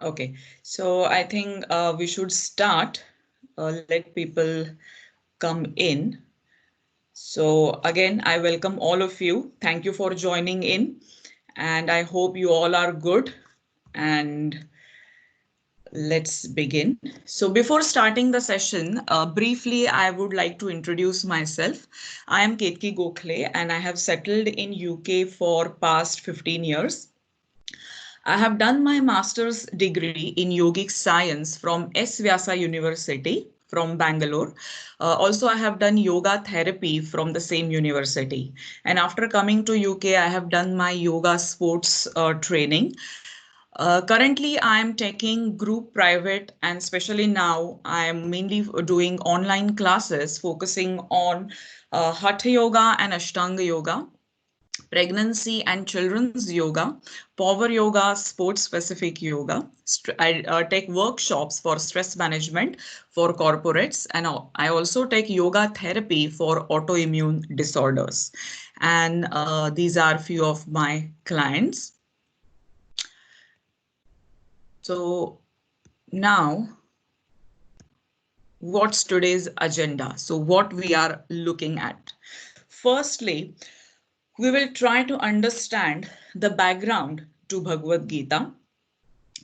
Okay, so I think we should start. Let people come in. So again, I welcome all of you. Thank you for joining in, and I hope you all are good. And let's begin. So before starting the session, briefly, I would like to introduce myself. I am Ketki Gokhale, and I have settled in UK for past 15 years. I have done my master's degree in yogic science from S. Vyasa University from Bangalore. Also, I have done yoga therapy from the same university. And after coming to UK, I have done my yoga sports training. Currently, I am taking group private, and especially now, I am mainly doing online classes focusing on Hatha Yoga and Ashtanga Yoga, pregnancy and children's yoga, power yoga, sports specific yoga. I take workshops for stress management for corporates, and I also take yoga therapy for autoimmune disorders. And these are few of my clients. So now, what's today's agenda? So what we are looking at. Firstly, we will try to understand the background to Bhagavad Gita.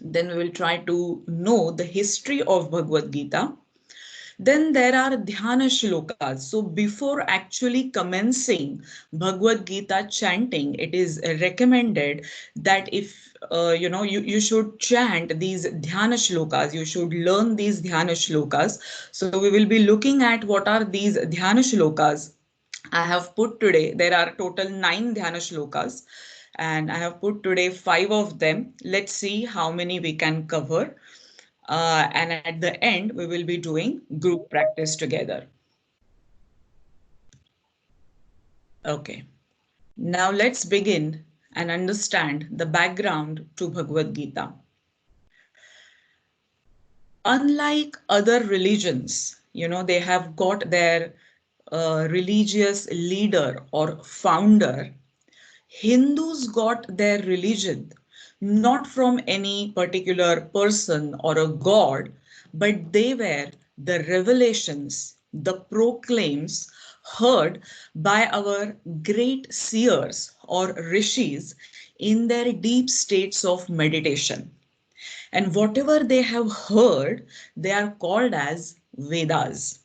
Then we will try to know the history of Bhagavad Gita. Then there are dhyana shlokas. So before actually commencing Bhagavad Gita chanting, it is recommended that if you should chant these dhyana shlokas, you should learn these dhyana shlokas. So we will be looking at what are these dhyana shlokas. I have put today, there are total 9 dhyana shlokas, and I have put today 5 of them. Let's see how many we can cover. And at the end, we will be doing group practice together. Okay. Now let's begin and understand the background to Bhagavad Gita. Unlike other religions, they have got their religious leader or founder. Hindus got their religion not from any particular person or a god, but they were the revelations, the proclaims heard by our great seers or rishis in their deep states of meditation. And whatever they have heard, they are called as Vedas.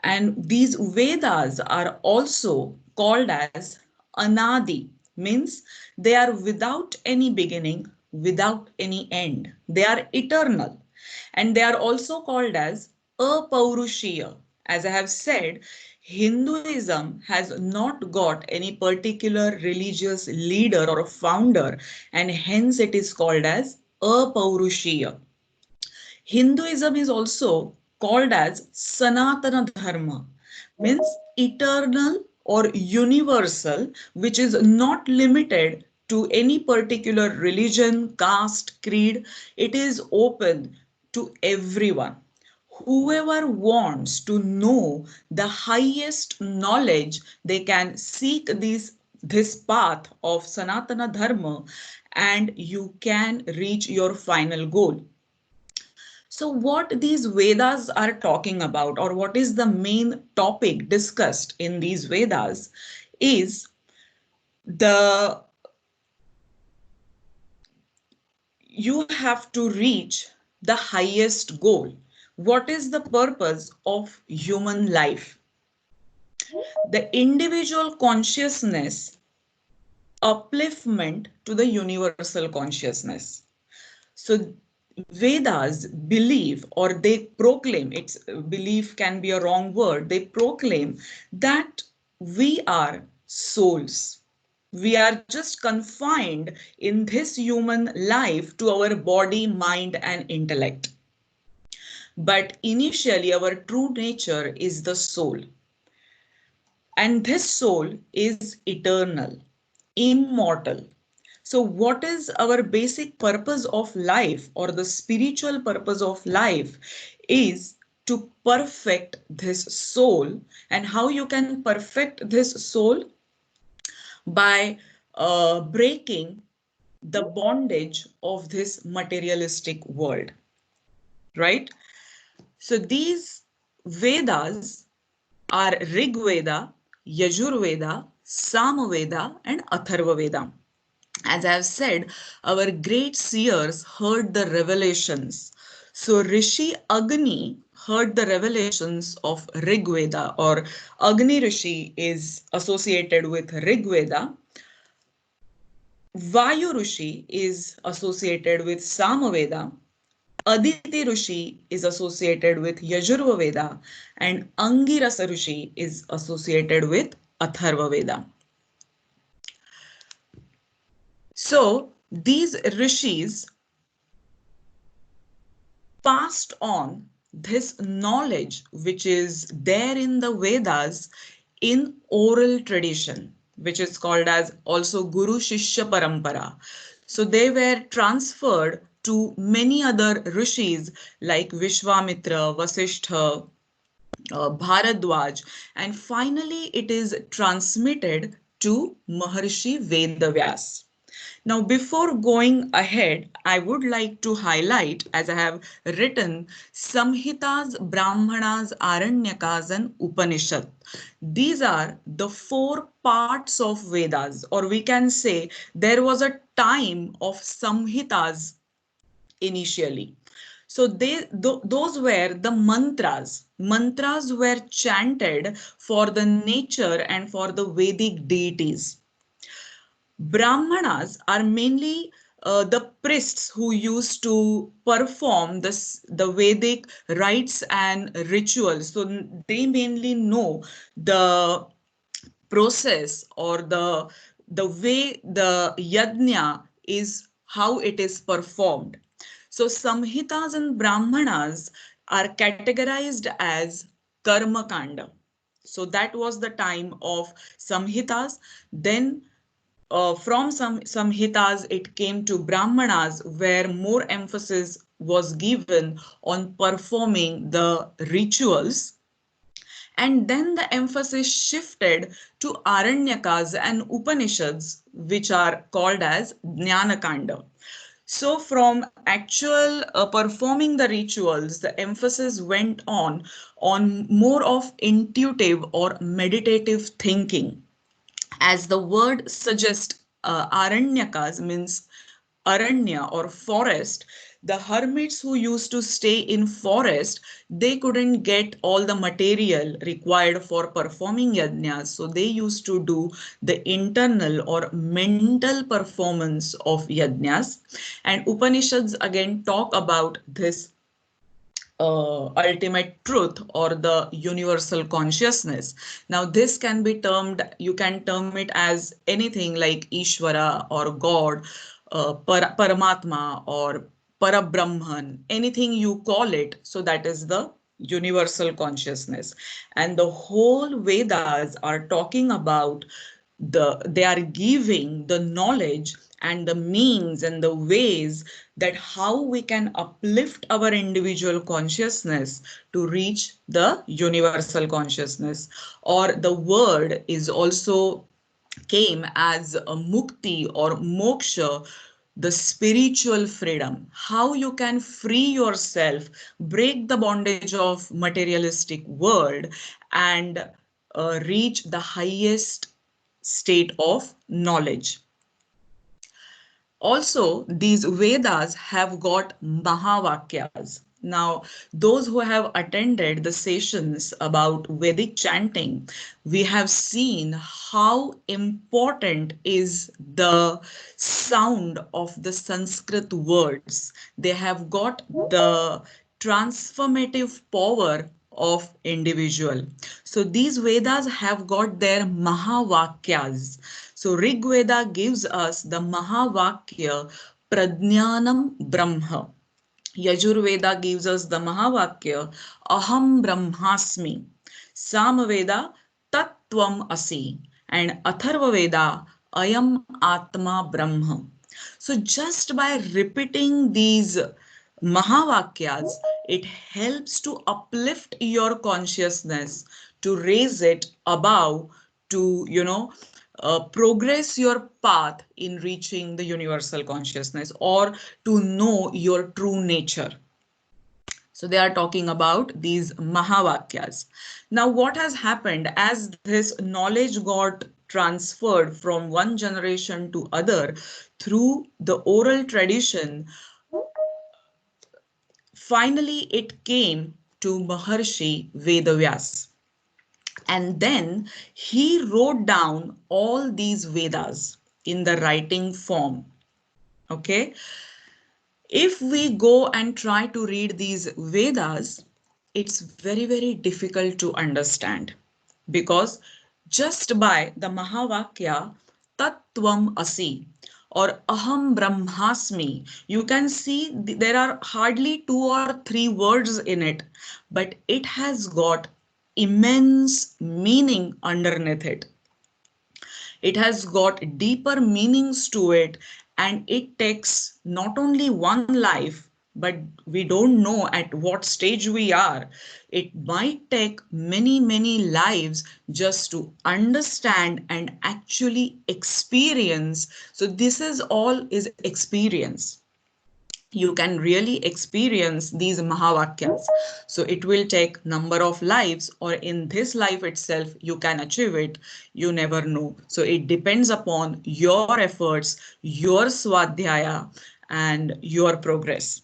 And these Vedas are also called as Anadi, means they are without any beginning, without any end. They are eternal. And they are also called as Apaurushia. As I have said, Hinduism has not got any particular religious leader or a founder, and hence it is called as Apaurushia. Hinduism is also called as Sanatana Dharma, means eternal or universal, which is not limited to any particular religion, caste, creed. It is open to everyone. Whoever wants to know the highest knowledge, they can seek this path of Sanatana Dharma, and you can reach your final goal. So what these Vedas are talking about, or what is the main topic discussed in these Vedas, is the you have to reach the highest goal. What is the purpose of human life? The individual consciousness upliftment to the universal consciousness. So Vedas believe, or they proclaim, it's belief can be a wrong word, they proclaim that we are souls. We are just confined in this human life to our body, mind, and intellect. But initially, our true nature is the soul. And this soul is eternal, immortal. So what is our basic purpose of life, or the spiritual purpose of life, is to perfect this soul. And how you can perfect this soul? By breaking the bondage of this materialistic world, right? So these Vedas are Rig Veda, Yajur Veda, Samaveda, and Atharva Veda. As I have said, our great seers heard the revelations. So Rishi Agni heard the revelations of Rig Veda, or Agni Rishi is associated with Rig Veda. Vayu Rishi is associated with Samaveda. Aditi Rishi is associated with Yajurva Veda, and Angirasa Rishi is associated with Atharva Veda. So these rishis passed on this knowledge which is there in the Vedas in oral tradition, which is called as also Guru Shishya Parampara. So they were transferred to many other rishis like Vishwamitra, Vasishtha, Bharadwaj, and finally it is transmitted to Maharshi Vedavyas. Now, before going ahead, I would like to highlight, as I have written, Samhitas, Brahmanas, Aranyakas, and Upanishad. These are the four parts of Vedas, or we can say there was a time of Samhitas initially. So those were the mantras. Mantras were chanted for the nature and for the Vedic deities. Brahmanas are mainly the priests who used to perform the Vedic rites and rituals. So they mainly know the process or the way the yajna is, how it is performed. So Samhitas and Brahmanas are categorized as Karma Kanda. So that was the time of Samhitas. Then from some Samhitas, it came to Brahmanas, where more emphasis was given on performing the rituals. And then the emphasis shifted to Aranyakas and Upanishads, which are called as Jnanakanda. So from actual performing the rituals, the emphasis went on more of intuitive or meditative thinking. As the word suggests, Aranyakas means aranya or forest. The hermits who used to stay in forest, they couldn't get all the material required for performing yajnas, so they used to do the internal or mental performance of yajnas. And Upanishads again talk about this ultimate truth or the universal consciousness. Now, this can be termed, you can term it as anything like Ishvara or God, Paramatma or Parabrahman, anything you call it. So that is the universal consciousness. And the whole Vedas are talking about they are giving the knowledge and the means and the ways that how we can uplift our individual consciousness to reach the universal consciousness. Or the word is also came as a mukti or moksha, the spiritual freedom, how you can free yourself, break the bondage of materialistic world, and reach the highest state of knowledge. Also, these Vedas have got Mahavakyas. Now, those who have attended the sessions about Vedic chanting, we have seen how important is the sound of the Sanskrit words. They have got the transformative power of individual. So these Vedas have got their Mahavakyas. So Rig Veda gives us the Mahavakya Prajnanam Brahma. Yajurveda gives us the Mahavakya Aham Brahmasmi. Samaveda Tattvam Asi. And Atharva Veda Ayam Atma Brahma. So just by repeating these Mahavakyas, it helps to uplift your consciousness, to raise it above, to, progress your path in reaching the universal consciousness or to know your true nature. So they are talking about these Mahavakyas. Now, what has happened as this knowledge got transferred from one generation to other through the oral tradition, finally it came to Maharshi Vedavyas. And then he wrote down all these Vedas in the writing form. Okay. If we go and try to read these Vedas, it's very, very difficult to understand because just by the Mahavakya, Tattvam Asi or Aham Brahmasmi, you can see there are hardly 2 or 3 words in it, but it has got immense meaning underneath it. It has got deeper meanings to it, and it takes not only one life, but we don't know at what stage we are. It might take many, many lives just to understand and actually experience. So this is all is experience. You can really experience these Mahavakyas. So it will take number of lives, or in this life itself you can achieve it. You never know. So it depends upon your efforts, your swadhyaya, and your progress.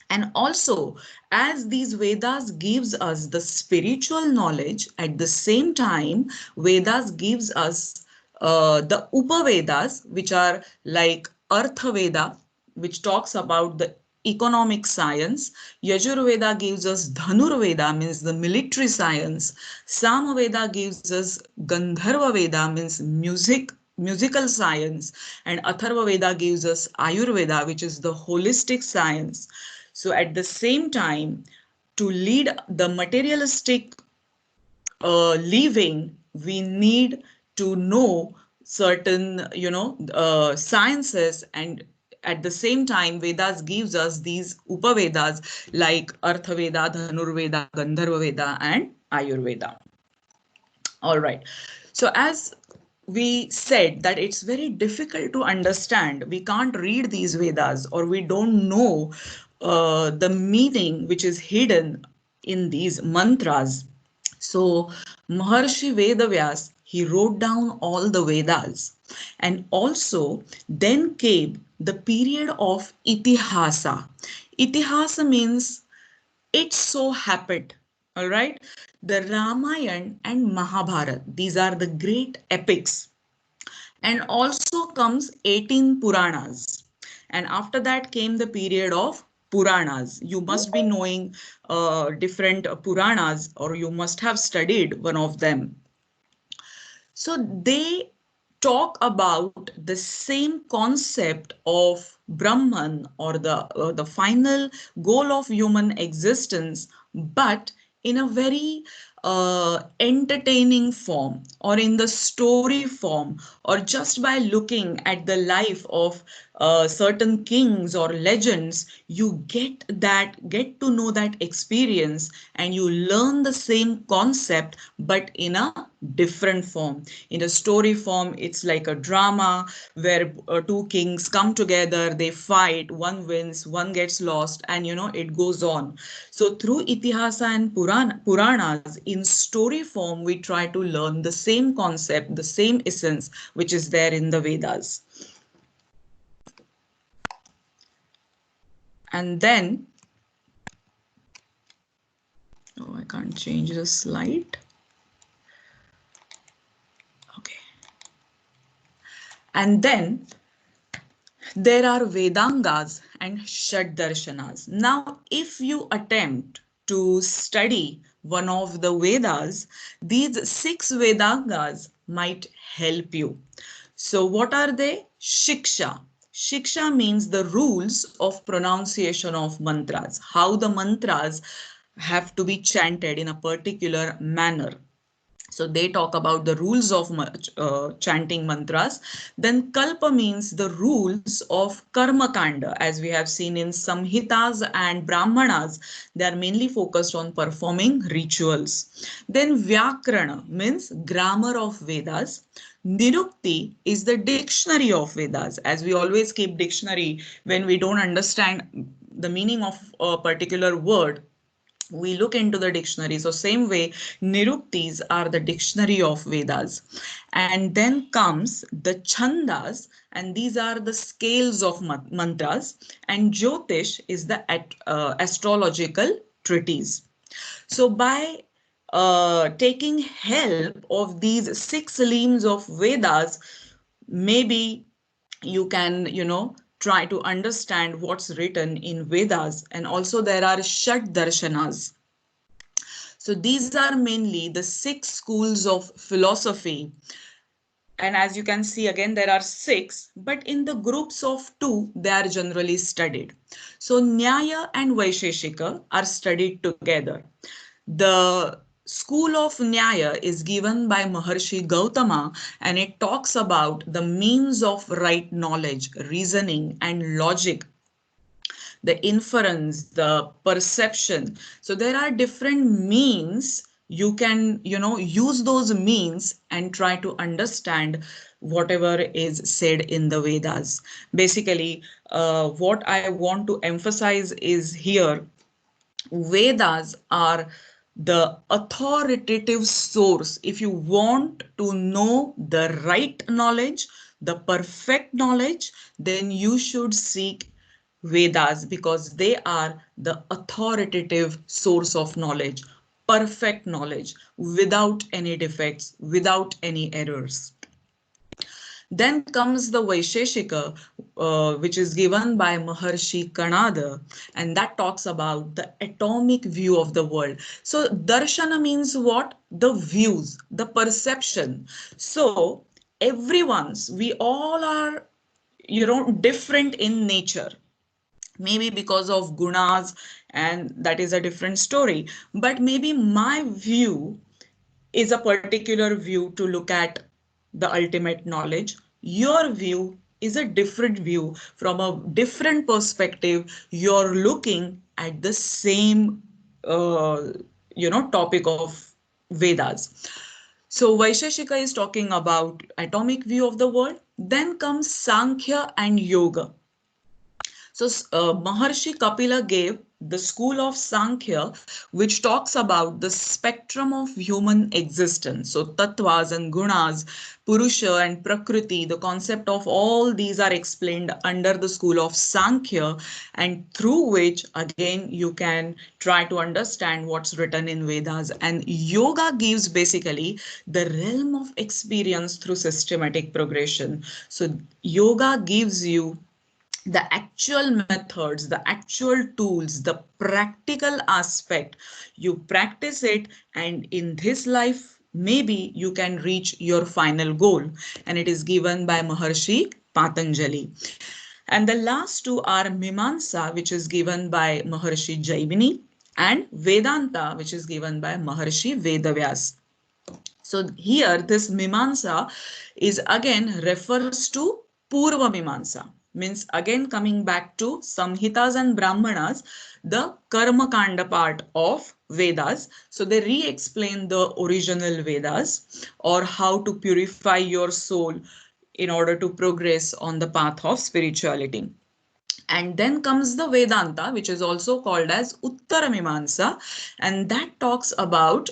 And also, as these Vedas gives us the spiritual knowledge, at the same time, Vedas gives us the Upavedas, which are like Artha Veda, which talks about the economic science. Yajurveda gives us Dhanurveda, means the military science. Samaveda gives us Gandharva Veda, means musical science, and Atharva Veda gives us Ayurveda, which is the holistic science. So at the same time, to lead the materialistic living, we need to know certain, sciences, and at the same time, Vedas gives us these Upavedas like Arthaveda, Dhanurveda, Gandharva Veda, and Ayurveda. All right. So as we said that it's very difficult to understand. We can't read these Vedas, or we don't know the meaning which is hidden in these mantras. So Maharshi Vedavyas, he wrote down all the Vedas, and also then came the period of Itihasa. Itihasa means it so happened. All right. The Ramayana and Mahabharata, these are the great epics. And also comes 18 Puranas. And after that came the period of Puranas. You must be knowing different Puranas, or you must have studied one of them. So they talk about the same concept of Brahman, or the final goal of human existence, but in a very entertaining form, or in the story form, or just by looking at the life of certain kings or legends, you get to know that experience, and you learn the same concept but in a different form. In a story form, it's like a drama where two kings come together, they fight, one wins, one gets lost, and it goes on. So through Itihasa and Puranas, in story form, we try to learn the same concept, the same essence which is there in the Vedas. And then, oh, I can't change the slide. Okay. And then there are Vedangas and Shaddarshanas. Now, if you attempt to study one of the Vedas, these 6 Vedangas might help you. So what are they? Shiksha. Shiksha means the rules of pronunciation of mantras, how the mantras have to be chanted in a particular manner. So they talk about the rules of chanting mantras. Then Kalpa means the rules of Karma Kanda, as we have seen in Samhitas and Brahmanas. They are mainly focused on performing rituals. Then Vyakrana means grammar of Vedas. Nirukti is the dictionary of Vedas, as we always keep dictionary when we don't understand the meaning of a particular word. We look into the dictionary. So same way, Niruktis are the dictionary of Vedas. And then comes the Chandas, and these are the scales of mantras. And Jyotish is the astrological treatise. So by taking help of these six limbs of Vedas, maybe you can, try to understand what's written in Vedas. And also there are Shat Darshanas. So these are mainly the six schools of philosophy. And as you can see, again, there are six, but in the groups of two, they are generally studied. So Nyaya and Vaisheshika are studied together. The school of Nyaya is given by Maharshi Gautama, and it talks about the means of right knowledge, reasoning, and logic, the inference, the perception. So there are different means. You can, use those means and try to understand whatever is said in the Vedas. Basically, what I want to emphasize is here, Vedas are the authoritative source. If you want to know the right knowledge, the perfect knowledge, then you should seek Vedas, because they are the authoritative source of knowledge, perfect knowledge, without any defects, without any errors. Then comes the Vaisheshika, which is given by Maharshi Kanada, and that talks about the atomic view of the world. So darshana means what? The views, the perception. So everyone's, we all are, different in nature, maybe because of gunas, and that is a different story. But maybe my view is a particular view to look at the ultimate knowledge. Your view is a different view. From a different perspective, you're looking at the same, topic of Vedas. So Vaisheshika is talking about atomic view of the world. Then comes Sankhya and Yoga. So Maharshi Kapila gave the school of Sankhya, which talks about the spectrum of human existence. So tattvas and gunas, Purusha and Prakriti, the concept of all these are explained under the school of Sankhya, and through which again you can try to understand what's written in Vedas. And yoga gives basically the realm of experience through systematic progression. So yoga gives you the actual methods, the actual tools, the practical aspect. You practice it, and in this life, maybe you can reach your final goal. And it is given by Maharshi Patanjali. And the last two are Mimamsa, which is given by Maharshi Jaimini, and Vedanta, which is given by Maharshi Vedavyas. So here this Mimamsa is again refers to Purva Mimamsa, means again coming back to Samhitas and Brahmanas, the Karma Kanda part of Vedas. So they re-explain the original Vedas, or how to purify your soul in order to progress on the path of spirituality. And then comes the Vedanta, which is also called as Uttara Mimamsa, and that talks about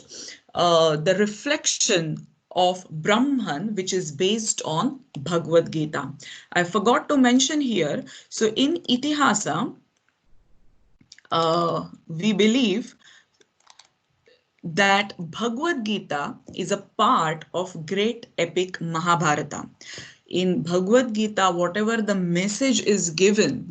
the reflection of Brahman, which is based on Bhagavad Gita. I forgot to mention here, so in Itihasa, we believe that Bhagavad Gita is a part of great epic Mahabharata. In Bhagavad Gita, whatever the message is given,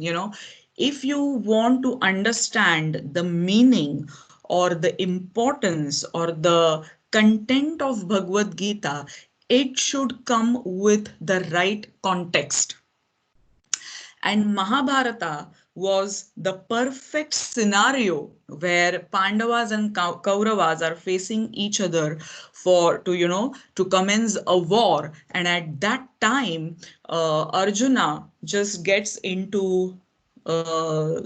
if you want to understand the meaning or the importance or the content of Bhagavad Gita, it should come with the right context. And Mahabharata was the perfect scenario where Pandavas and Kauravas are facing each other to commence a war. And at that time, Arjuna just gets into uh,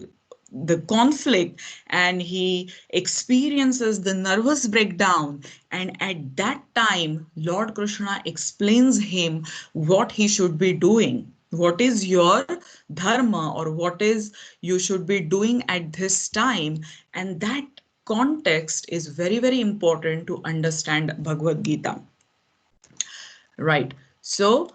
the conflict, and he experiences the nervous breakdown, and at that time Lord Krishna explains him what he should be doing, what is your dharma, or what is you should be doing at this time. And that context is very, very important to understand Bhagavad Gita. Right. So,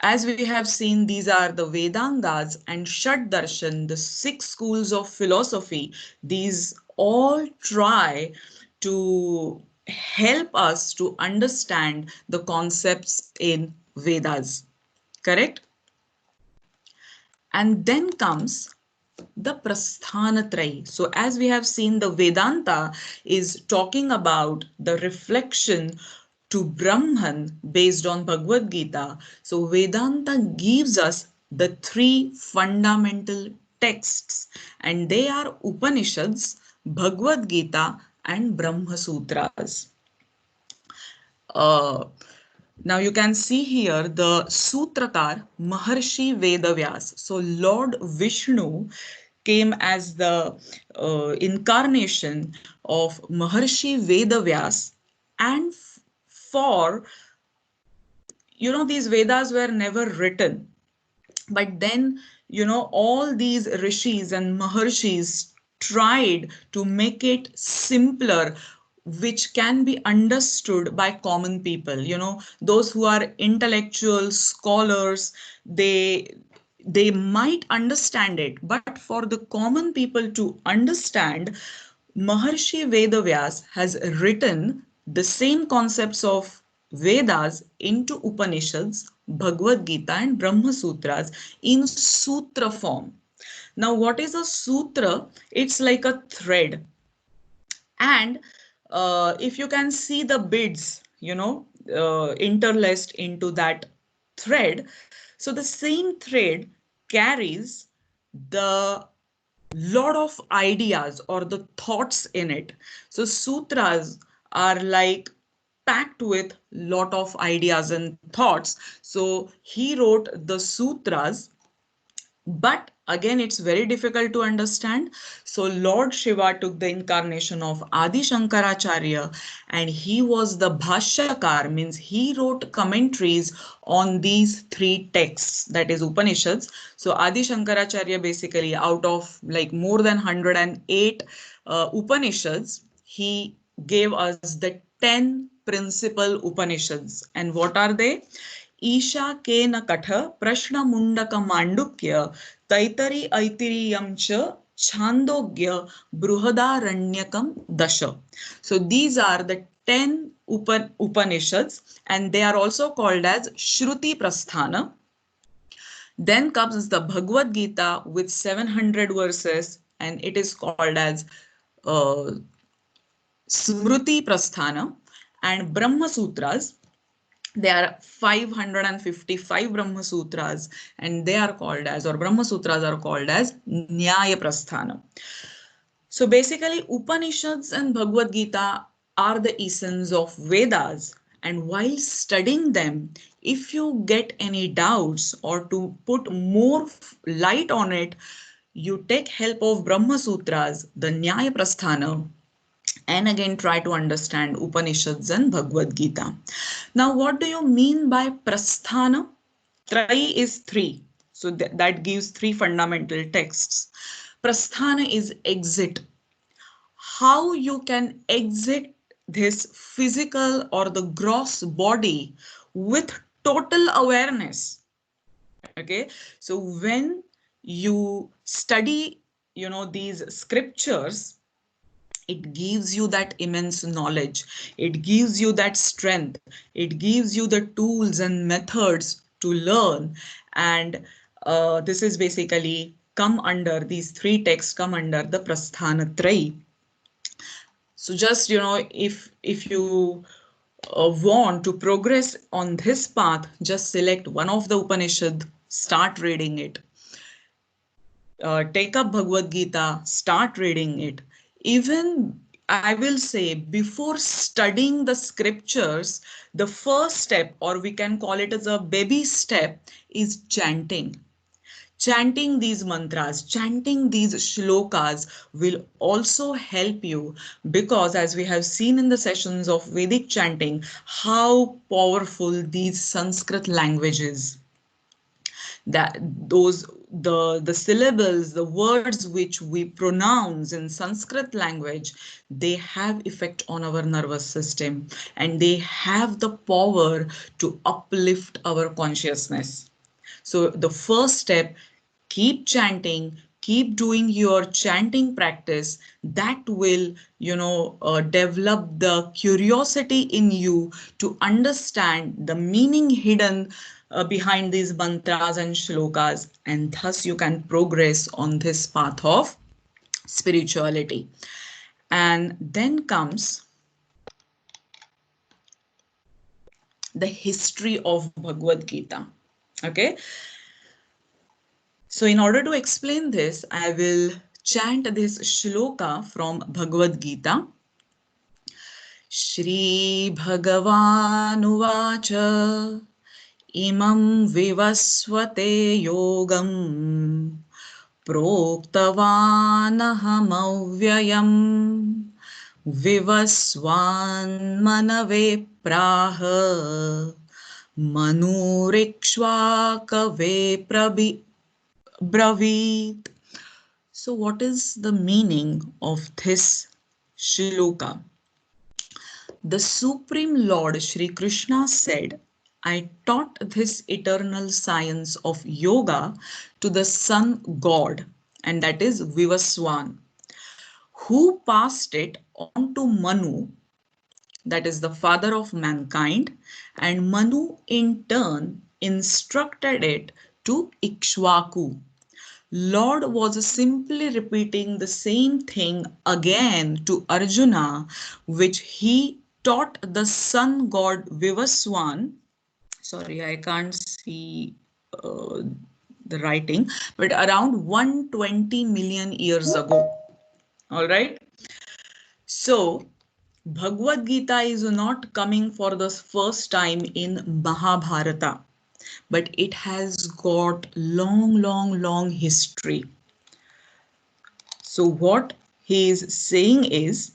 as we have seen, these are the Vedangas and Shad Darshan, the six schools of philosophy. These all try to help us to understand the concepts in Vedas. Correct? And then comes the Prasthanatrayi. So as we have seen, the Vedanta is talking about the reflection to Brahman based on Bhagavad Gita. So Vedanta gives us the three fundamental texts, and they are Upanishads, Bhagavad Gita, and Brahma Sutras. Uh, Now you can see here the Sutrakar Maharshi Vedavyas. So Lord Vishnu came as the incarnation of Maharshi Vedavyas, and for, these Vedas were never written, but then, all these rishis and maharshis tried to make it simpler, which can be understood by common people. Those who are intellectual scholars, they might understand it, but for the common people to understand, Maharshi Vedavyas has written the same concepts of Vedas into Upanishads, Bhagavad Gita, and Brahma Sutras in sutra form. Now, what is a sutra? It's like a thread. And if you can see the beads, interlaced into that thread, so the same thread carries the lot of ideas or the thoughts in it. So sutras are like packed with lot of ideas and thoughts. So he wrote the sutras, but again, it's very difficult to understand. So Lord Shiva took the incarnation of Adi Shankaracharya, and he was the Bhashyakar, means he wrote commentaries on these three texts, that is Upanishads. So Adi Shankaracharya, basically out of like more than 108 Upanishads, he gave us the 10 principal Upanishads. And what are they? Isha केन कठ प्रश्न मुंडक मांडुक्य तैतरी ऐतिरीयम च छांदोग्य बृहदारण्यकम दश. So these are the 10 Upanishads, and they are also called as Shruti Prasthana. Then comes the Bhagavad Gita with 700 verses, and it is called as uh, Smruti Prasthana. And Brahma Sutras, there are 555 Brahma Sutras, and they are called as, or Brahma Sutras are called as Nyaya Prasthana. So basically, Upanishads and Bhagavad Gita are the essence of Vedas. And while studying them, if you get any doubts or to put more light on it, you take help of Brahma Sutras, the Nyaya Prasthana, and again try to understand Upanishads and Bhagavad Gita. Now, what do you mean by Prasthana? Trai is three, so that gives three fundamental texts. Prasthana is exit. How you can exit this physical or the gross body with total awareness. Okay, so when you study, these scriptures, it gives you that immense knowledge, it gives you that strength, it gives you the tools and methods to learn. And this is basically come under, these three texts come under the Prasthanatrayi. So just, if you want to progress on this path, just select one of the Upanishad, start reading it. Take up Bhagavad Gita, start reading it. Even I will say, before studying the scriptures, the first step, or we can call it as a baby step, is chanting. Chanting these mantras, chanting these shlokas will also help you, because as we have seen in the sessions of Vedic chanting, how powerful these Sanskrit languages, that those the syllables, the words which we pronounce in Sanskrit language, they have effect on our nervous system, and they have the power to uplift our consciousness. So the first step, keep chanting, keep doing your chanting practice. That will, develop the curiosity in you to understand the meaning hidden behind these mantras and shlokas, and thus you can progress on this path of spirituality. And then comes the history of Bhagavad Gita. Okay, so in order to explain this, I will chant this shloka from Bhagavad Gita. Shri Bhagavanuvacha imam vivasvate yogam proktavanahamauvyayam vivasvan manave praha manurikshvakave Bravit. So, what is the meaning of this shloka? The Supreme Lord Shri Krishna said, I taught this eternal science of yoga to the sun god, and that is Vivaswan, who passed it on to Manu, that is the father of mankind, and Manu in turn instructed it to Ikshvaku. Lord was simply repeating the same thing again to Arjuna, which he taught the sun god Vivaswan. Sorry, I can't see uh, the writing, but around 120 million years ago. All right. So, Bhagavad Gita is not coming for the first time in Mahabharata, but it has got long history. So what he is saying is,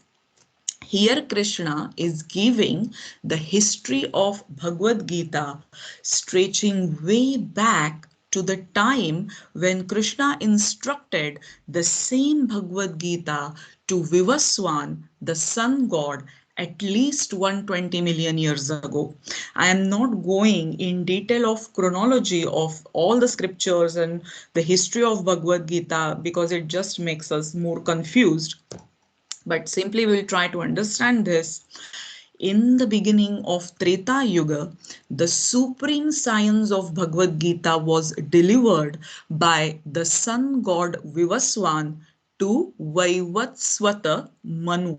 here Krishna is giving the history of Bhagavad Gita, stretching way back to the time when Krishna instructed the same Bhagavad Gita to Vivaswan, the sun god, at least 120 million years ago. I am not going in detail of chronology of all the scriptures and the history of Bhagavad Gita, because it just makes us more confused. But simply we'll try to understand this. In the beginning of Treta Yuga, the supreme science of Bhagavad Gita was delivered by the sun god Vivaswan to Vaivasvata Manu,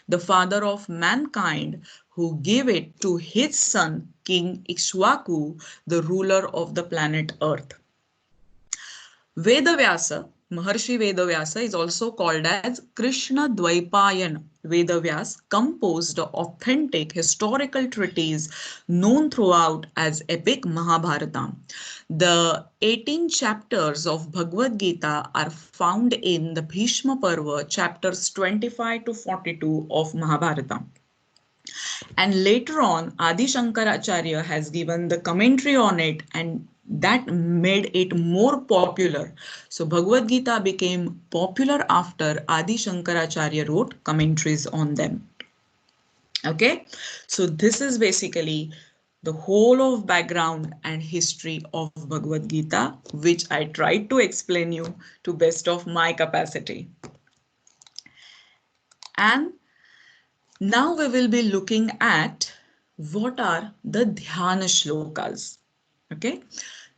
the father of mankind, who gave it to his son King Ikshvaku, the ruler of the planet Earth. Vedavyasa, Maharshi Vedavyasa is also called as Krishna Dvaipayan. Vedavyas composed the authentic historical treatise known throughout as epic Mahabharata. The 18 chapters of Bhagavad Gita are found in the Bhishma Parva, chapters 25 to 42 of Mahabharata. And later on, Adi Shankaracharya has given the commentary on it, and that made it more popular. So Bhagavad Gita became popular after Adi Shankaracharya wrote commentaries on them. Okay, so this is basically the whole of background and history of Bhagavad Gita, which I tried to explain you to best of my capacity. And now we will be looking at what are the Dhyana Shlokas. Okay,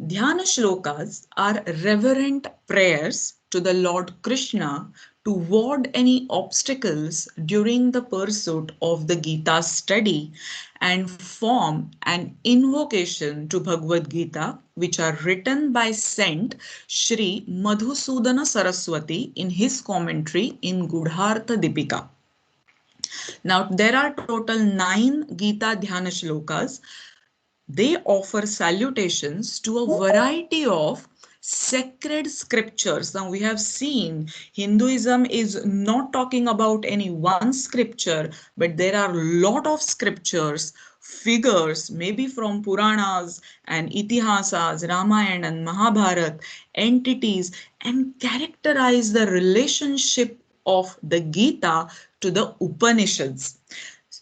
Dhyana Shlokas are reverent prayers to the Lord Krishna to ward any obstacles during the pursuit of the Gita study, and form an invocation to Bhagavad Gita, which are written by Saint Shri Madhusudana Saraswati in his commentary in Gudhartha Dipika. Now, there are total 9 Gita Dhyana Shlokas. They offer salutations to a variety of sacred scriptures. Now we have seen Hinduism is not talking about any one scripture, but there are lot of scriptures, figures, maybe from Puranas and Itihasas, Ramayana and Mahabharata, entities, and characterize the relationship of the Gita to the Upanishads.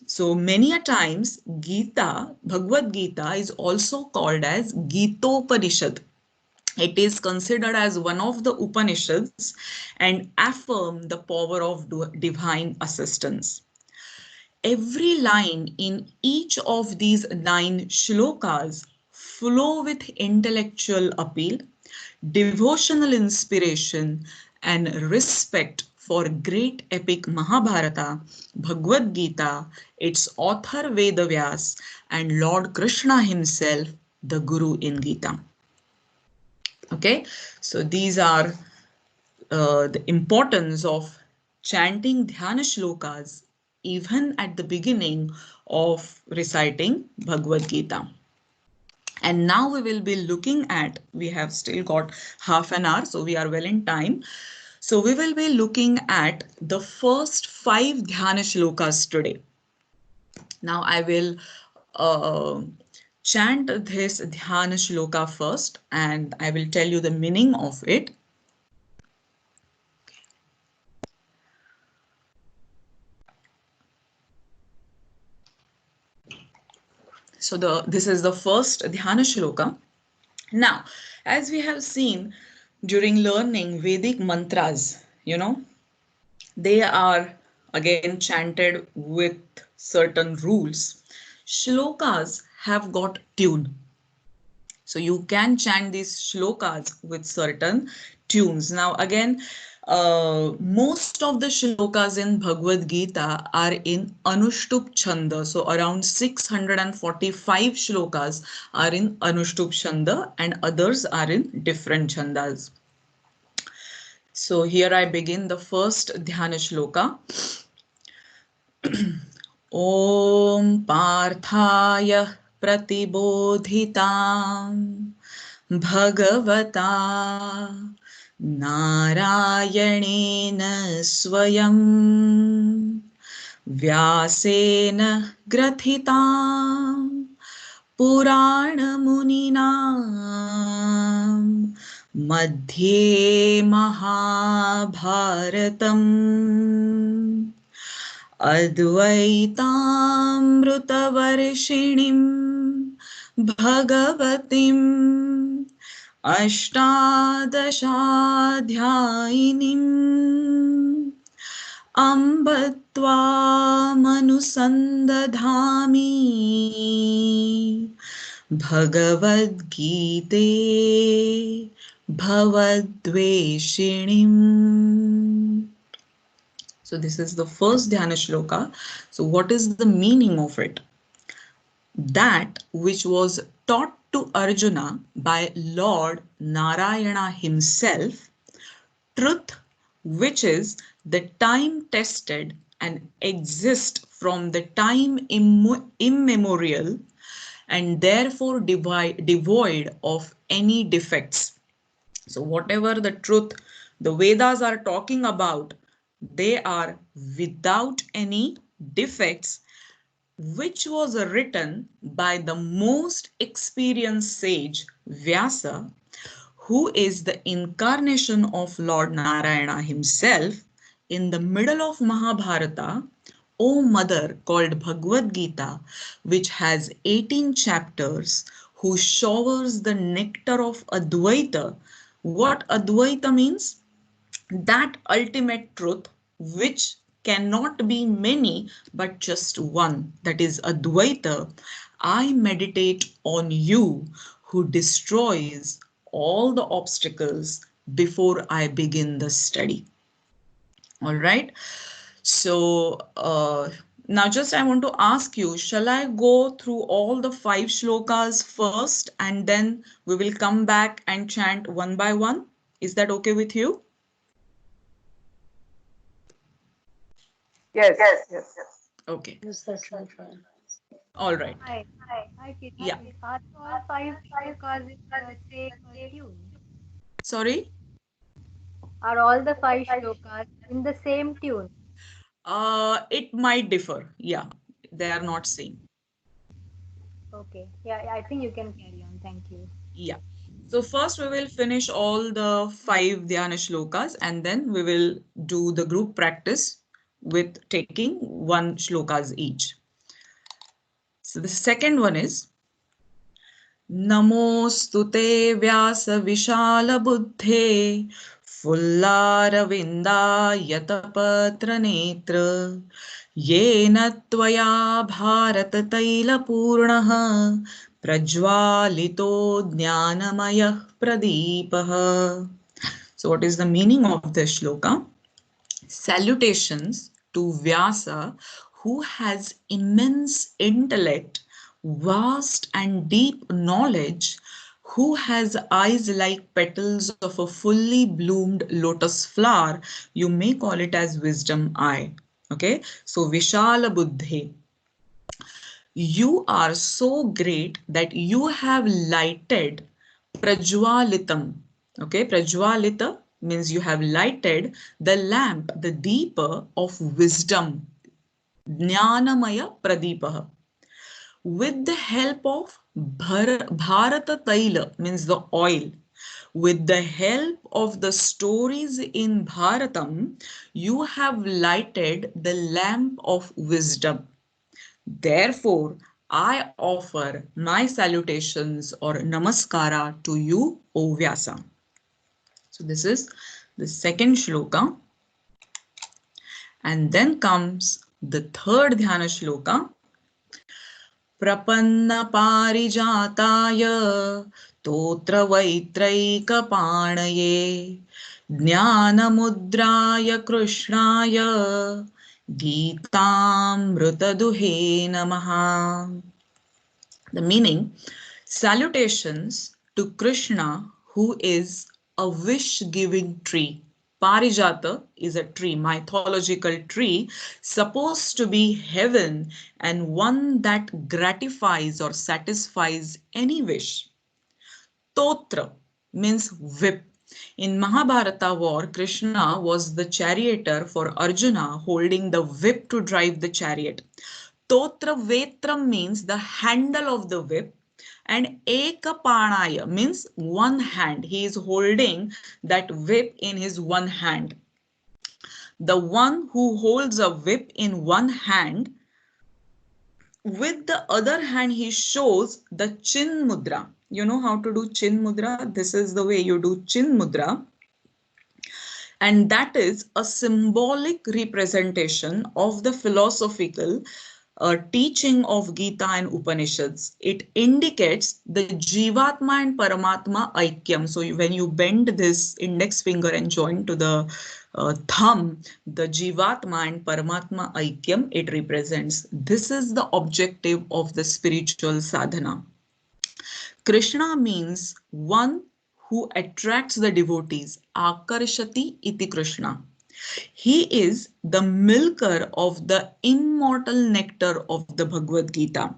So many a times Gita, Bhagavad Gita is also called as Gitopanishad. It is considered as one of the Upanishads and affirm the power of divine assistance. Every line in each of these 9 shlokas flow with intellectual appeal, devotional inspiration, and respect for great epic Mahabharata, Bhagavad Gita, its author Vedavyas, and Lord Krishna himself, the Guru in Gita. Okay, so these are the importance of chanting dhyana shlokas even at the beginning of reciting Bhagavad Gita. And now we will be looking at, we have still got half an hour, so we are well in time. So we will be looking at the first 5 dhyana shlokas today. Now I will chant this dhyana shloka first and I will tell you the meaning of it. So this is the first dhyana shloka. Now, as we have seen during learning Vedic mantras, they are again chanted with certain rules. Shlokas have got tune. So you can chant these shlokas with certain tunes. Now again, most of the shlokas in Bhagavad Gita are in Anushtup Chanda. So around 645 shlokas are in Anushtup Chanda and others are in different chandas. So here I begin the first dhyana shloka. Om Parthaya Pratibodhitam Bhagavata Narayanena Swayam Vyasena Grathitam Puranamuninam Madhye Mahabharatam Advaitamrutavarshiniam Bhagavatim Ashtadashadhyayinim Ambatvamanusandadhami Bhagavad Gite Bhavadveshinim. So this is the first dhyana shloka. So what is the meaning of it? That which was taught to Arjuna by Lord Narayana himself, truth which is the time tested and exists from the time immemorial and therefore devoid of any defects. So whatever the truth the Vedas are talking about, they are without any defects, which was written by the most experienced sage Vyasa, who is the incarnation of Lord Narayana himself in the middle of Mahabharata, O mother called Bhagavad Gita, which has 18 chapters, who showers the nectar of Advaita. What Advaita means? That ultimate truth which cannot be many but just one, that is Advaita. I meditate on you who destroys all the obstacles before I begin the study. All right. So now just I want to ask you, shall I go through all the 5 shlokas first and then we will come back and chant one by one? Is that okay with you? Yes. Okay. Yes, that's fine. All right. Hi, Kirti. Yeah. Are all 5 shlokas in the same tune? Sorry? Are all the five shlokas in the same tune? It might differ. Yeah, they are not same. Okay. Yeah, I think you can carry on. Thank you. Yeah. So first we will finish all the five Dhyana shlokas and then we will do the group practice with taking one shlokas each. So the second one is नमोऽस्तु ते व्यासविशालबुद्धे फुल्लारविन्दायतपत्रनेत्र येन त्वया भारततैलपूर्णः प्रज्वालितो ज्ञानमयः प्रदीपः. So what is the meaning of this shloka? Salutations to Vyasa, who has immense intellect, vast and deep knowledge, who has eyes like petals of a fully bloomed lotus flower. You may call it as wisdom eye. Okay, so Vishala Buddhi, you are so great that you have lighted Prajwalitam. Okay, Prajwalita means you have lighted the lamp, the deeper of wisdom. Jnanamaya Pradipaha. With the help of Bharata Taila means the oil. With the help of the stories in Bharatam, you have lighted the lamp of wisdom. Therefore, I offer my salutations or namaskara to you, O Vyasa. So this is the second shloka. And then comes the third dhyana shloka. Prapanna parijataya totra vaitraikapanaye ज्ञानमुद्राय कृष्णाय गीतामृतदुहे नमः. The meaning, salutations to Krishna, who is a wish giving tree. Parijata is a tree, mythological tree, supposed to be heaven and one that gratifies or satisfies any wish. Totra means whip. In Mahabharata war, Krishna was the charioteer for Arjuna, holding the whip to drive the chariot. Totra Vetram means the handle of the whip, and Ekapanaya means one hand. He is holding that whip in his one hand. The one who holds a whip in one hand, with the other hand, he shows the chin mudra. You know how to do chin mudra? This is the way you do chin mudra. And that is a symbolic representation of the philosophical teaching of Gita and Upanishads. It indicates the Jivatma and Paramatma Aikyam. So when you bend this index finger and join to the thumb, the Jivatma and Paramatma Aikyam, it represents. This is the objective of the spiritual sadhana. Krishna means one who attracts the devotees. Akarshati iti Krishna. He is the milker of the immortal nectar of the Bhagavad Gita.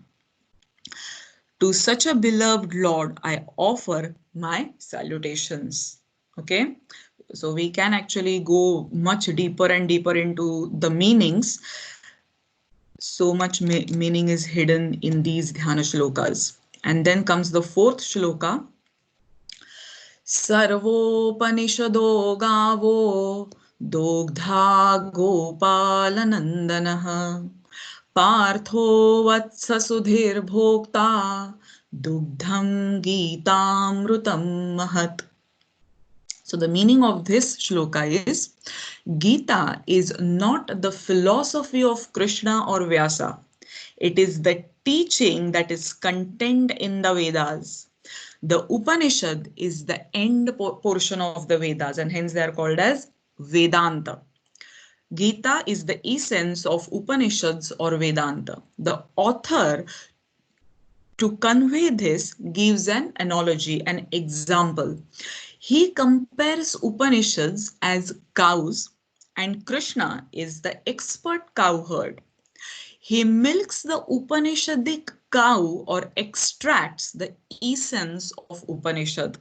To such a beloved Lord, I offer my salutations. Okay, so we can actually go much deeper and deeper into the meanings. So much meaning is hidden in these dhyana shlokas. And then comes the fourth shloka. सर्वोपनिषदो गावो दोग्धा गोपालनन्दनः पार्थो वत्ससुधीर्भोक्ता दुग्धं गीतामृतं महत्. So the meaning of this shloka is Gita is not the philosophy of Krishna or Vyasa. It is the teaching that is contained in the Vedas. The Upanishad is the end portion of the Vedas and hence they are called as Vedanta. Gita is the essence of Upanishads or Vedanta. The author, to convey this, gives an analogy, an example. He compares Upanishads as cows and Krishna is the expert cowherd. He milks the Upanishadic cow or extracts the essence of Upanishad.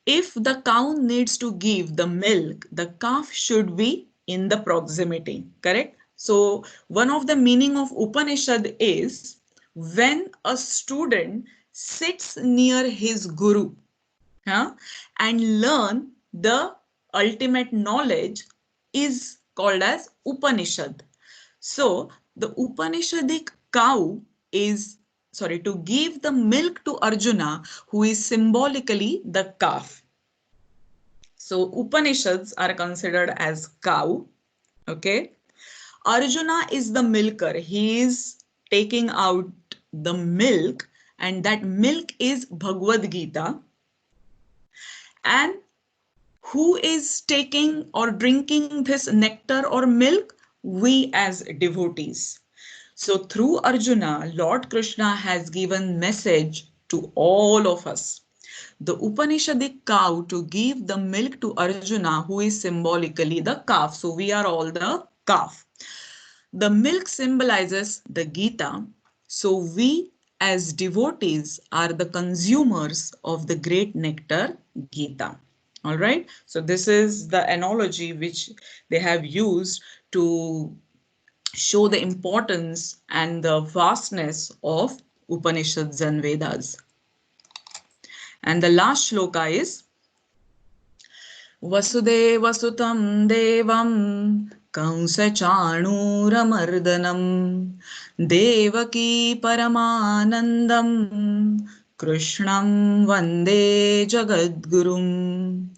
if the cow needs to give the milk, the calf should be in the proximity, correct? So one of the meaning of Upanishad is when a student sits near his guru, huh, and learn the ultimate knowledge is called as Upanishad. So the Upanishadic cow is, sorry, to give the milk to Arjuna, who is symbolically the calf. So Upanishads are considered as cow. Okay. Arjuna is the milker. He is taking out the milk, and that milk is Bhagavad Gita. And who is taking or drinking this nectar or milk? We as devotees. So through Arjuna, Lord Krishna has given message to all of us. The Upanishadic cow to give the milk to Arjuna, who is symbolically the calf. So we are all the calf. The milk symbolizes the Gita. So we as devotees are the consumers of the great nectar Gita. All right. So this is the analogy which they have used to show the importance and the vastness of Upanishads and Vedas. And the last shloka is Vasudevasutam Devam Kansachanuramardanam Devaki Paramanandam Krishnam Vande Jagadgurum.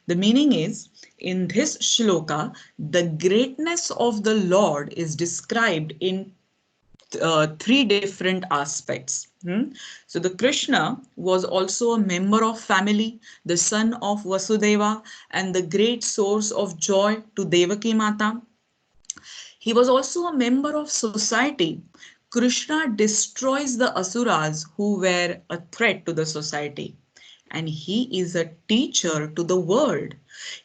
The meaning is, in this shloka, the greatness of the Lord is described in three different aspects. So the Krishna was also a member of family, the son of Vasudeva, and the great source of joy to Devaki Mata. He was also a member of society. Krishna destroys the asuras who were a threat to the society. And he is a teacher to the world.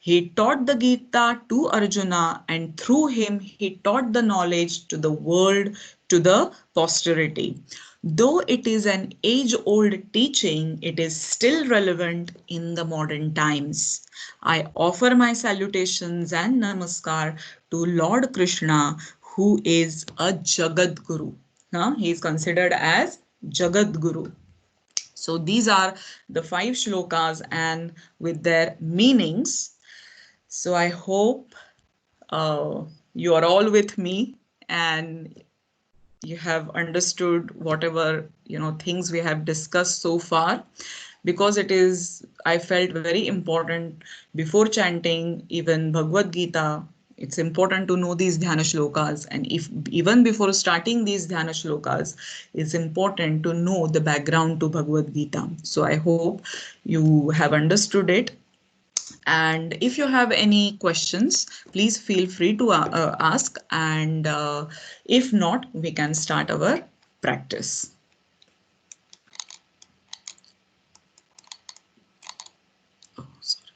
He taught the Gita to Arjuna, and through him he taught the knowledge to the world, to the posterity. Though it is an age-old teaching, it is still relevant in the modern times. I offer my salutations and namaskar to Lord Krishna, who is a Jagat Guru. He is considered as Jagat Guru. So these are the 5 shlokas and with their meanings. So I hope you are all with me and you have understood whatever things we have discussed so far, because it is, I felt very important before chanting even Bhagavad Gita. It's important to know these dhyana shlokas, and if even before starting these dhyana shlokas, it's important to know the background to Bhagavad Gita. So I hope you have understood it. And if you have any questions, please feel free to ask. And if not, we can start our practice. Oh, sorry.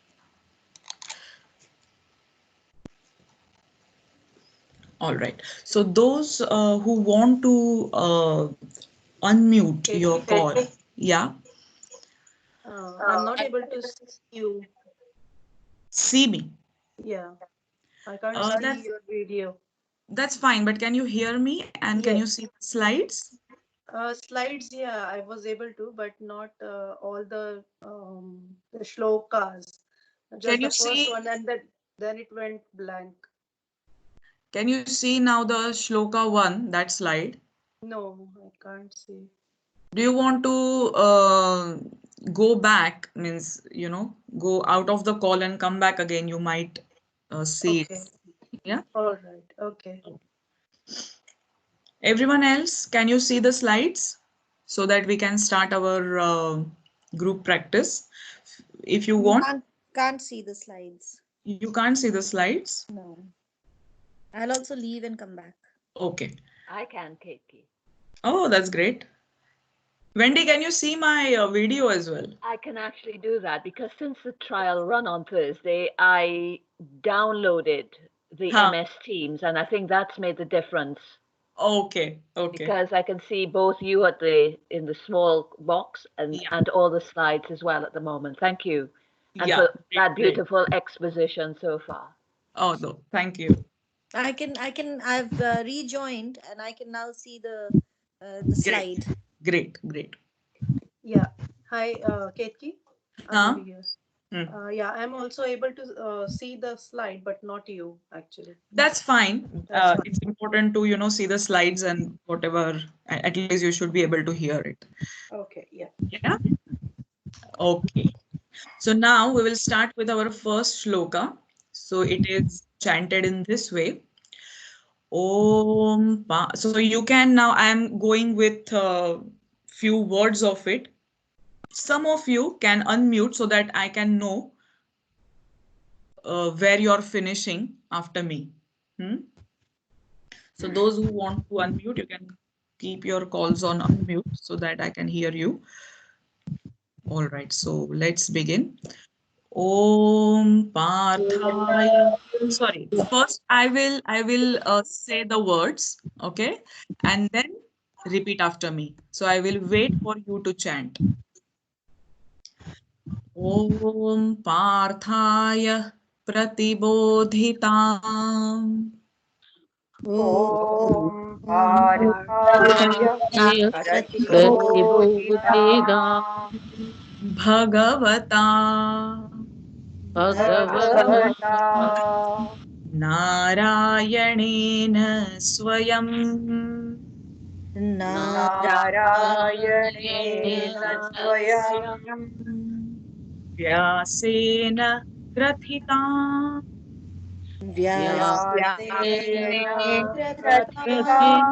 All right. So those who want to unmute your call. Yeah. I'm not able to see you. See me. Yeah, I can't see That's, your video. that's fine. But can you hear me and can you Yes. see the slides? Slides, yeah, I was able to, but not all the shlokas. Can Just you the first see? one, and then it went blank. Can you see now the shloka 1, that slide? No, I can't see. Do you want to go back, means, go out of the call and come back again? You might see it. Okay. Yeah. All right. Okay. Everyone else, can you see the slides so that we can start our group practice? If you want. Can't see the slides. You can't see the slides? No. I'll also leave and come back. Okay. I can, Katie. Oh, that's great. Wendy, can you see my video as well? I can actually do that because since the trial run on Thursday, I downloaded the MS Teams, and I think that's made the difference. Okay. Because I can see both you in the small box and all the slides as well at the moment. Thank you. and Yeah, for great, that great. beautiful exposition so far. Oh, no, thank you. I've rejoined and I can now see the Great, slide. great, great. Yeah. Hi, Ketki. I'm Huh? over here. Hmm. Yeah, I'm also able to see the slide, but not you actually. That's fine. That's fine. It's important to, see the slides and whatever, at least you should be able to hear it. Okay. Yeah. Yeah? Okay. So now we will start with our first shloka. So it is chanted in this way. So you can now, I am going with few words of it. Some of you can unmute so that I can know where you're finishing after me. Hmm? So those who want to unmute, you can keep your calls on unmute so that I can hear you. All right, so let's begin. Om Parthaya. Sorry, first I will say the words, okay, and then repeat after me. So I will wait for you to chant. Om Parthaya Pratibodhitam. Om Parthaya Pratibodhitam Bhagavata Bhagavata Narayaणेन स्वयं Narayanena Swayam व्यासेन ग्रथिता Vyasena Vyasena Prathitam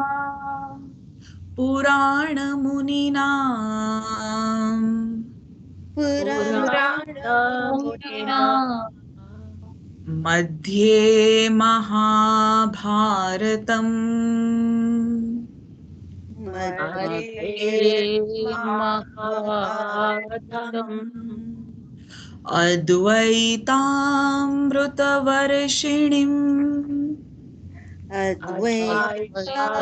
पुराणमुनिना Purana मध्ये महाभारतम् Madhye Mahabharatam अद्वैतामृतवर्षिणीम् Advaita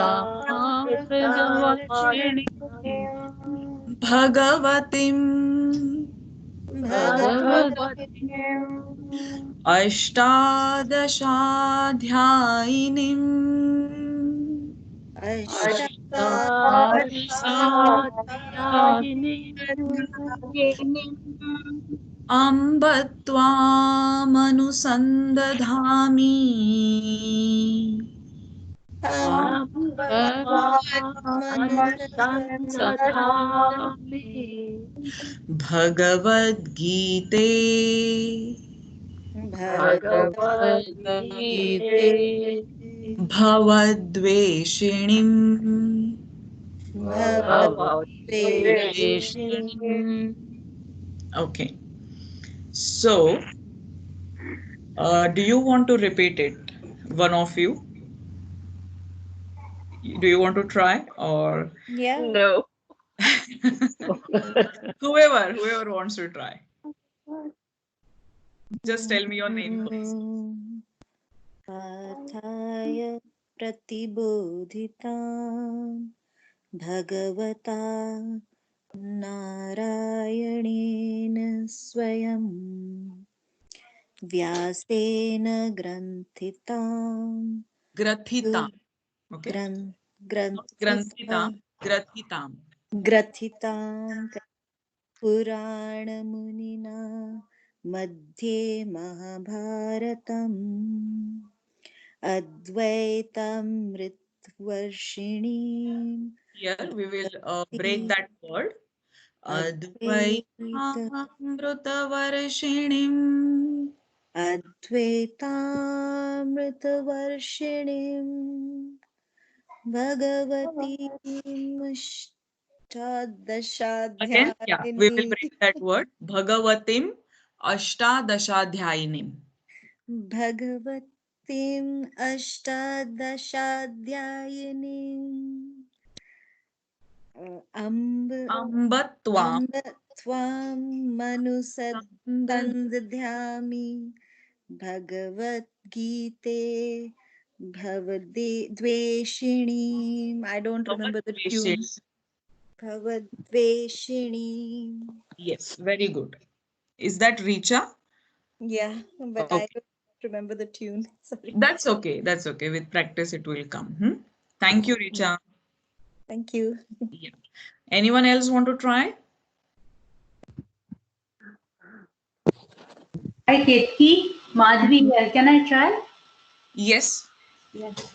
भगवतीम् Bhagavatim अष्टादशाध्यायिनीम् Amb त्वामनुसन्दधामि भगवद्गीते भवद्वेषिणीम् Okay. So, do you want to repeat it? One of you? Do you want to try or Yeah. No. whoever wants to try? Just tell me your name first. Parthaya Pratibodhitam Bhagavata Narayanena Swayam Vyasena Granthitam Grathitam. Okay. Granthitam Grathitam. Grathitam Puranamunina Madhye Mahabharatam Advaitamritvarshini. Here we will break that word. Advaita Advaitamritavarshiniम्. Advaitamritvarshini Bhagavati Again, yeah, we will Ashtadashadhyayini break that word. Bhagavatim Ashtadashadhyayinim. Bhagavatim Ashtadashadhyayini Ambatvam Tvam Manusatandhyami Bhagavad Gita Bhavadveshini. I don't remember the tune. Bhavadveshini. Yes, very good. Is that Richa? Yeah, but I don't remember the tune. Sorry. That's okay. That's okay. With practice, it will come. Thank you, Richa. Thank you. Yeah. Anyone else want to try? Hi, Ketki. Madhvi here. Can I try? Yes. Yes.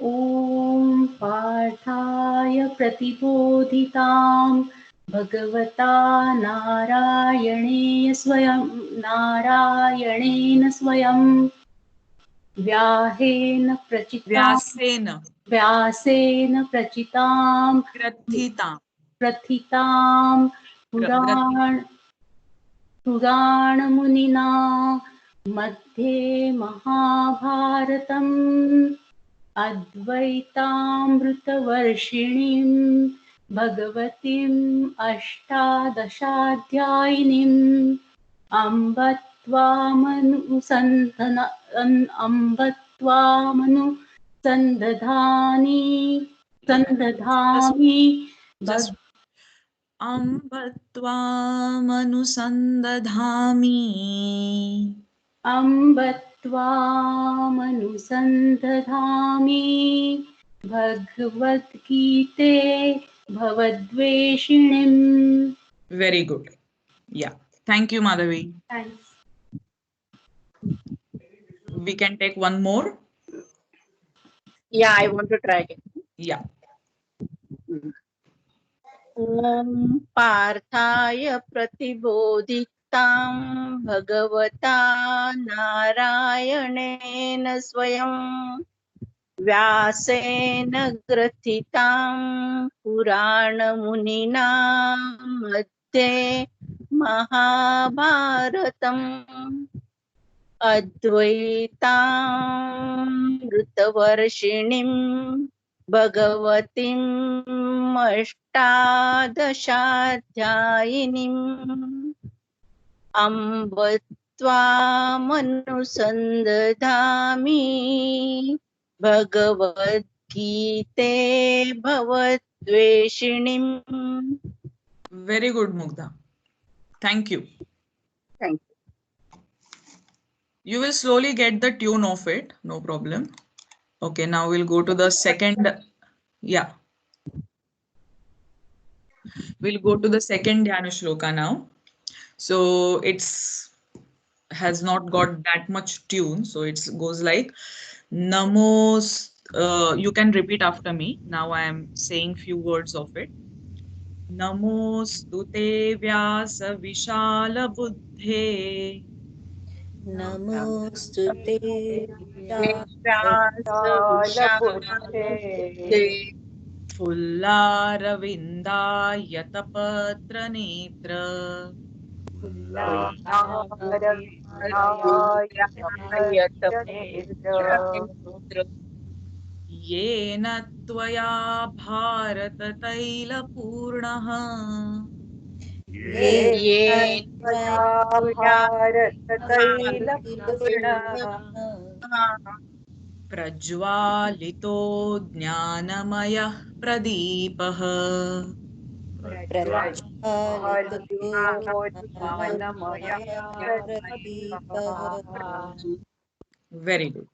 ॐ पार्थाय प्रतिबोधितां भगवता नारायणेन स्वयं व्यासेन प्रचितां प्रथितां पुराणमुनिना मध्ये महाभारतम् अद्वैतामृतवर्षिणीं भगवतीम् अष्टादशाध्यायिनीम् अम्ब त्वामनुसन्दधामि भगवद्गीते भवद्वेषिणीम्. Very good. Yeah. Thank you, Madhavi. Thanks. We can take one more. Yeah, I want to try again. Yeah. ॐ पार्थाय प्रतिबोधितां भगवता नारायणेन स्वयं व्यासेन ग्रथितां पुराणमुनिना मध्ये महाभारतम् अद्वैतामृतवर्षिणीं भगवतीम् अष्टादशाध्यायिनीम् अम्ब त्वामनुसन्दधामि भगवद्गीते भवद्वेषिणीम्. Very good, Mugdha. Thank you. Thank you. You will slowly get the tune of it. No problem. Okay, now we'll go to the second. Yeah. We'll go to the second Dhyana Shloka now. So has not got that much tune. So it goes like Namos. You can repeat after me. Now I am saying few words of it. Namostute Vyasa Vishala Buddhe. Namostute Fullaravindayatapatra Netra. येन त्वया भारततैलपूर्णः प्रज्वालितो ज्ञानमयः प्रदीपः Very good.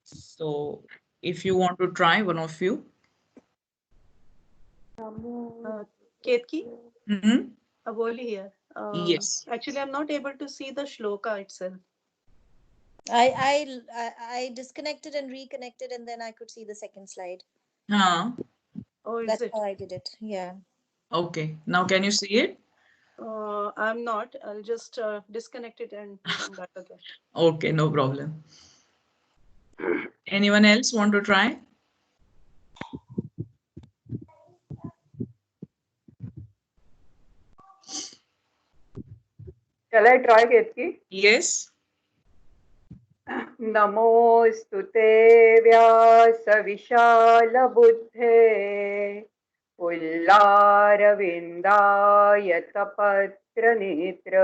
So if you want to try, one of you. Ketki, Aboli here. Yes. Actually, I'm not able to see the shloka itself. I disconnected and reconnected, and then I could see the second slide. Oh, is That's it? how I did it. Yeah. Okay. Now can you see it? I'm not. I'll just disconnect it and come back again. Okay, no problem. Anyone else want to try? Shall I try, Ketki? Yes. नमोस्तुते व्यासविशालबुद्धे पुल्लारविन्दायतपत्रनेत्र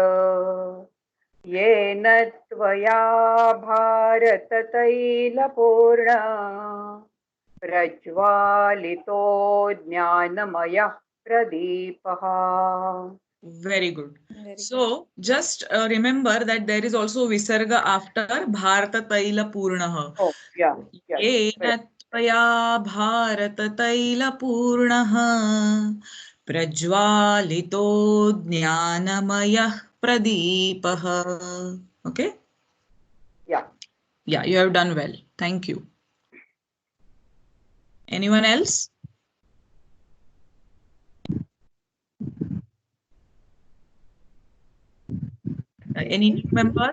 येन त्वया भारततैलपूर्णा प्रज्वालितो ज्ञानमयः प्रदीपः Very good. Very So just remember that there is also Visarga after Bharata Taila Purnah. Oh, yeah. Yes. येन त्वया भारततैलपूर्णः प्रज्वालितो ज्ञानमयः प्रदीपः. Okay? Yeah. Yeah, you have done well. Thank you. Anyone else? Any new member?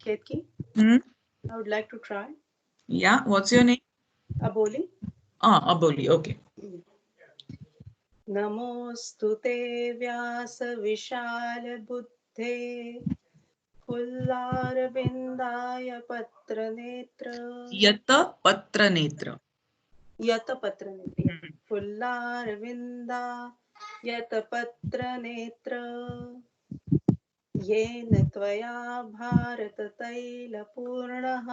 Ketki, Hmm? I would like to try. Yeah, what's your name? Aboli. Aboli. Okay. नमोऽस्तु ते व्यासविशालबुद्धे फुल्लारविन्दाय पत्रनेत्र Yata Patra Netra. यतपत्रनेत्र फुल्लारविन्दा यतपत्रनेत्र येन त्वया भारततैलपूर्णः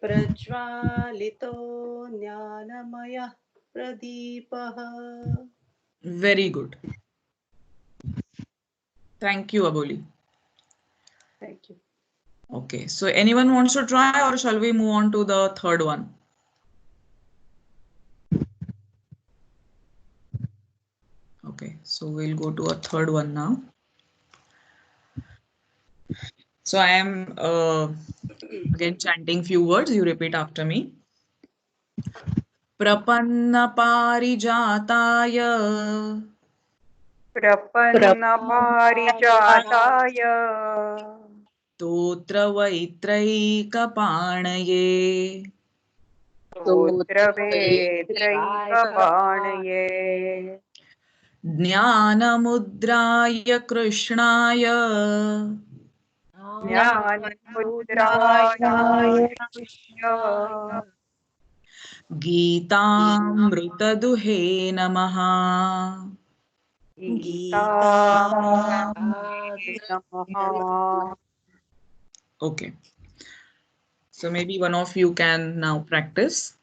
प्रज्वालितो ज्ञानमयः प्रदीपः. Very good. Thank you, Aboli. Thank you. Okay, so anyone wants to try, or shall we move on to the third one? Okay, so we'll go to a third one now. So I am again chanting few words. You repeat after me. Prapanna parijataya प्रपन्नपारिजाताय totra vaitraikapanaye स्तोत्रवेत्रैकपाणये ज्ञानमुद्राय कृष्णाय ज्ञानमुद्राय कृष्ण गीतामृतदुहे नमः. गीतामृते नमः. Okay, so maybe one of you can now practice.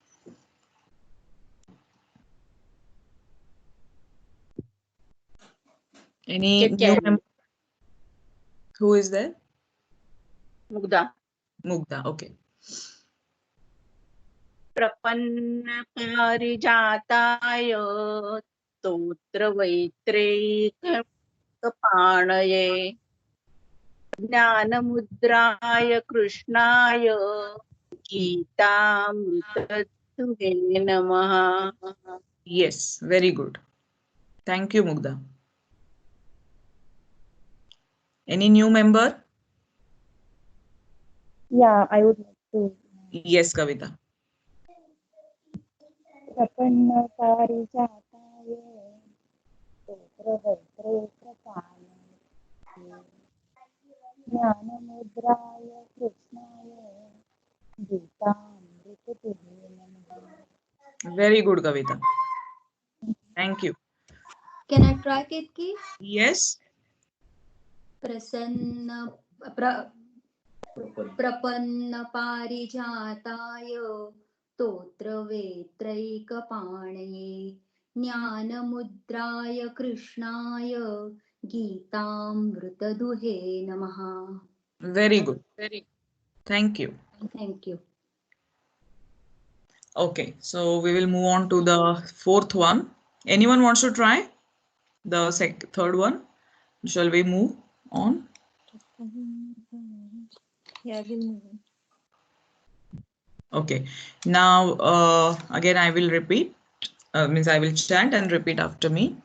Any new member? Who is there? Mugdha. Mugdha. Okay. प्रपन्नपारिजाताय स्तोत्रवैत्रैकपाणये ज्ञानमुद्राय कृष्णाय गीतामृतदुहे नमः. Yes, very good. Thank you, Mugdha. Any new member? Yeah, I would like to. Yes, Kavita. प्रपन्नपारिजाताय स्तोत्रवैत्रैकपाणये ज्ञानमुद्राय कृष्णाय गीतामृतदुहे नमः. Very good, Kavita. Thank you. Can I try, Ketki? Yes. प्रपन्न पारिजाताय स्तोत्रवेत्रैकपाणये ज्ञानमुद्राय कृष्णाय गीतामृतदुहे नमः. Very good. Thank you. Thank you. Okay, so we will move on to the fourth one. Anyone wants to try the third one? Shall we move on? Yeah, we'll move on. Okay. Now, again, I will repeat. Means I will chant and repeat after me.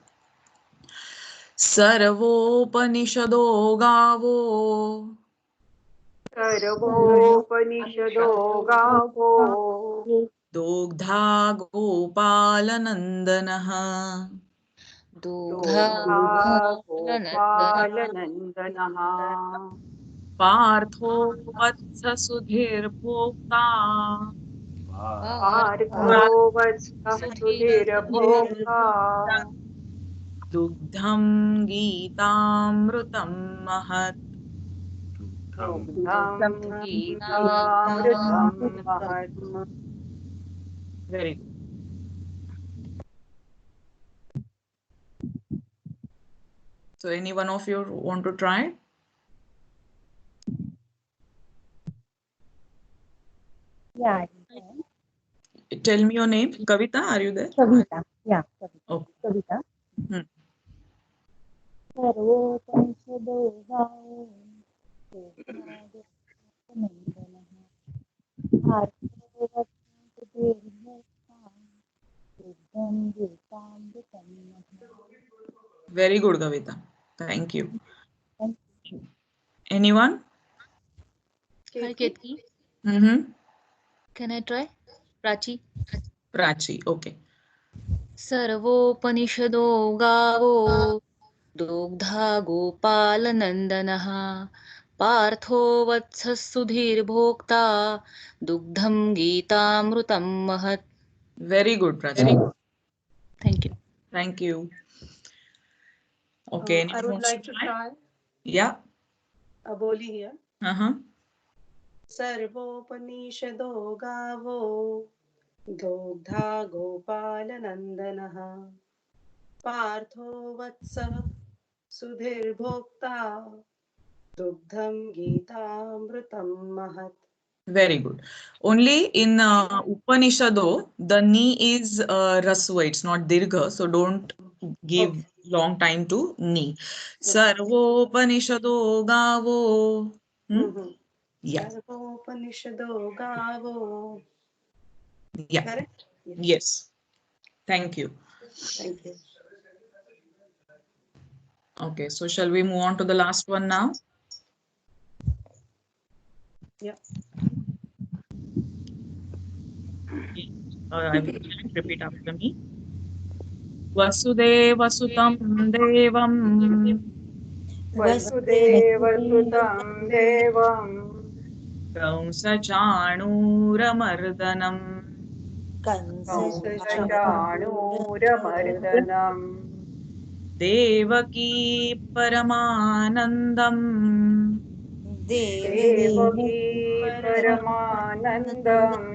सर्वोपनिषदो गावो सर्वोपनिषदो गावो दोग्धा गोपालनन्दनः दोग्धा गोपालनन्दनः पार्थो वत्ससुधीर्भोक्ता पार्थो वत्सः सुधीरभोक्ता दुग्धं गीतामृतं महत् दुग्धं गीतामृतं महत्. Very good. So any one of you want to try? Yeah, I can. Tell me your name. Kavita, are you there? Kavita. Yeah, Kavita. Oh. Kavita. Hmm. सर्वोपनिषदो गावो Very good, Kavita. Thank you. Thank Anyone? Hi, Ketki. Mm-hmm. Can I try? Prachi. Prachi. Okay. सर्वोपनिषदो गावो दुग्धा गोपालनन्दनः पार्थो वत्सः सुधीर्भोक्ता दुग्धं गीतामृतं महत्. Very good, Prachi. Thank you. Thank you. Okay. I anyone would wants like to try. Yeah. Aboli here. Uh-huh. सर्वोपनिषदो गावो दुग्धा गोपालनन्दनः पार्थो वत्सः सुधीर्भोक्ता दुग्धं गीतामृतं महत्. Very good. Only in Upanishado, the ni is rasva, it's not dirgha, so don't give long time to ni. Sarvopanishado gavo. Yeah. सर्वोपनिषदो गावो. Yeah. Correct? Yes. Thank you. Thank you. Okay, so shall we move on to the last one now? Yeah. I will repeat after me. Vasudevasutam devam वसुदेवसुतं देवं कंसचाणूरमर्दनम् कंसचाणूरमर्दनम् देवकी परमानन्दम् देवकी परमानन्दम्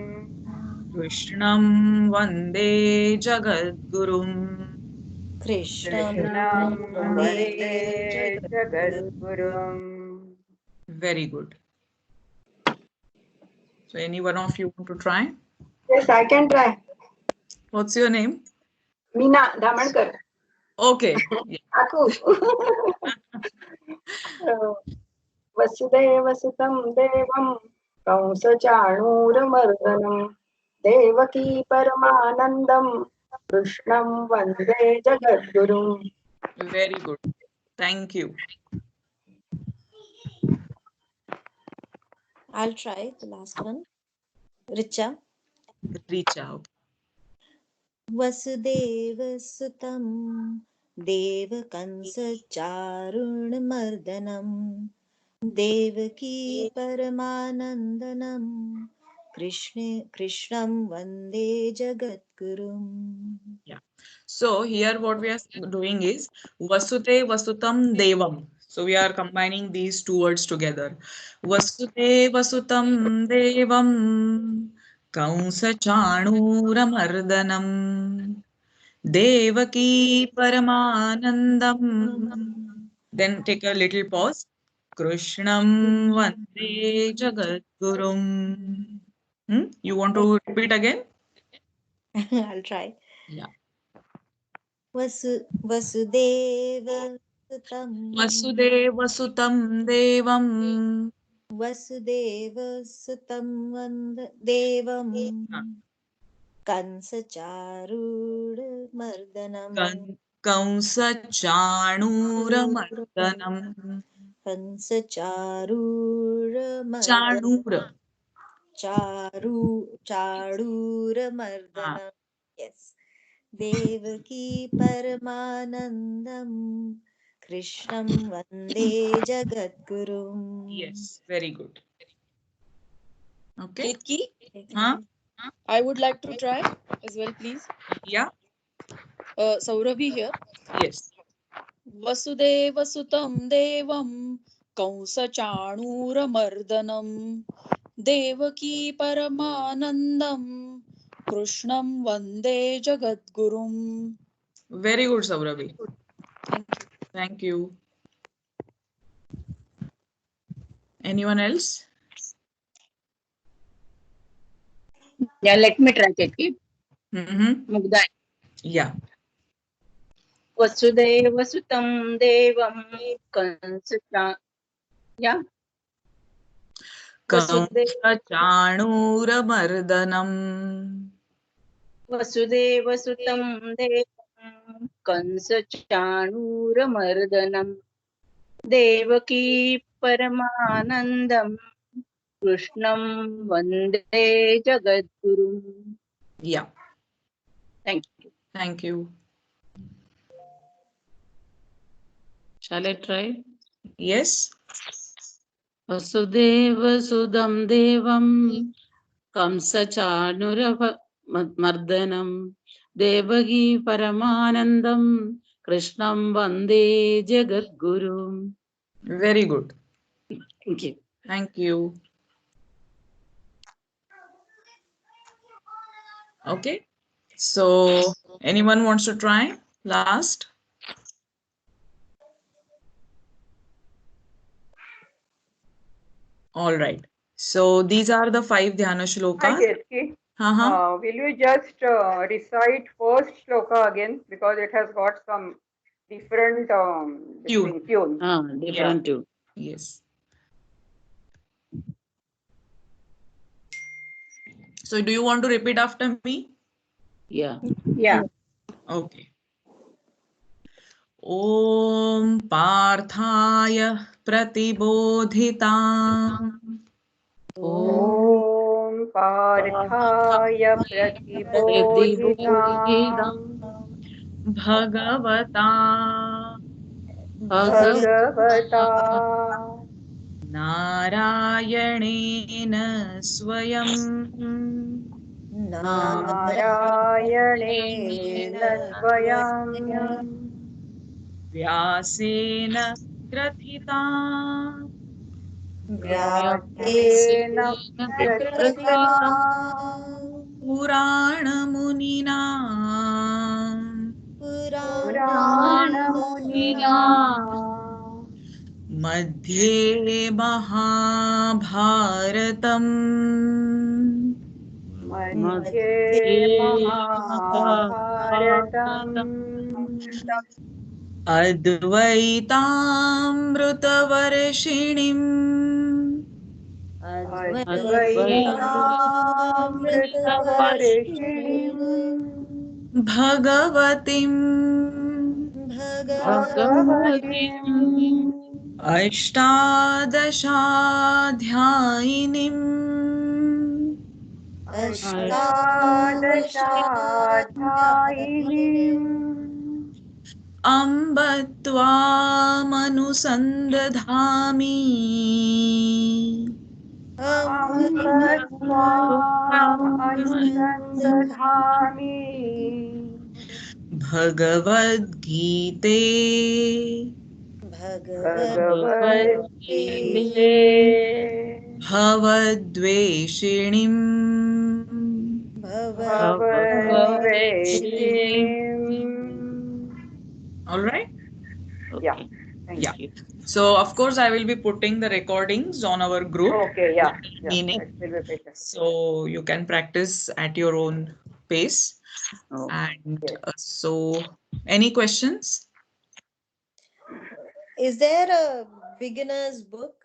कृष्णं वन्दे जगद्गुरुम्. कृष्णं वन्दे जगद्गुरुम्. Very good. So any one of you want to try? Yes, I can try. What's your name? Meena Dhamankar. Okay. Aku. वसुदेवसुतं देवं कंसचाणूरमर्दनं देवकी परमानन्दं कृष्णं वन्दे जगद्गुरुम्. Very good. Thank you. I'll try the last one. Richa. Richa. Okay. वसुदेवसुतं देवकंसचारुणमर्दनं Devaki परमानन्दनं कृष्णं वन्दे जगद्गुरुम्. Yeah. So here what we are doing is Vasute Vasutam Devam. So we are combining these two words together. Vasute Vasutam Devam Kansa Chanuramardanam Devaki Paramanandam. Then take a little pause. Krishnam Vande Jagadgurum. You want to repeat again? I'll try. Yeah. वसुदेवसुतं Vasudevasutam Devam वसुदेवसुतं देवं कंसचारूढमर्दनं Kansa Chanuramardanam कंसचारूढमर्दनं चारूरमर्दनं. Yes. Devaki परमानन्दं कृष्णं वन्दे जगद्गुरुम्. Yes, very good. Okay. Ketki, Huh? I would like to try as well, please. Yeah. Sauravi here. Yes. Vasudevasutam devam कंसचाणूरमर्दनं Devaki परमानन्दं कृष्णं वन्दे जगद्गुरुम्. Very good, Sauravi. Thank you. Thank you. Anyone else? Yeah, let me try it. Mugdai. Yeah. Vasudeva Sutam Devam Kansa. Yeah. Kansa-chanuramardanam. Vasudeva Sutam Devam Kansa-chanuramardanam Devaki Paramanandam Krishnam Vande Jagadgurum. Yeah. Thank you. Thank you. Shall I try? Yes. Vasudeva Sudam Devam Kamsa-chanuramardanam Devagi Paramanandam Krishnam Vande Jagadgurum. Very good. Thank you. Thank you. Okay. So, anyone wants to try last? All right. So, these are the 5 dhyana Hi, shlokas. Kirti. Will you just recite first shloka again, because it has got some different Tune. tune. Different tune. Yes. So, do you want to repeat after me? Yeah. Yeah. Okay. Om Parthaya Pratibodhitam. Om Parthaya Pratibodhitam Bhagavata Narayanena Swayam Narayanena Swayam Vyasena Grathitam Vyasena Grathitam Purana Purana Madhye Mahabharatam Madhye Mahabharatam Advaitamritavarshiniam Advaitamritavarshiniam Bhagavatim Ashtadashadhyayinim Ashtadashadhyayinim Amba Tvamανusandadhami Amba Tvamανusandadhami Bhagavad Gite Bhagavad Gita Bhavadveshinim All right? Yeah. Thank Yeah. you. So, of course, I will be putting the recordings on our group. Okay, yeah. Meaning, That will be better. so you can practice at your own pace. And so, any questions? Is there a beginner's book?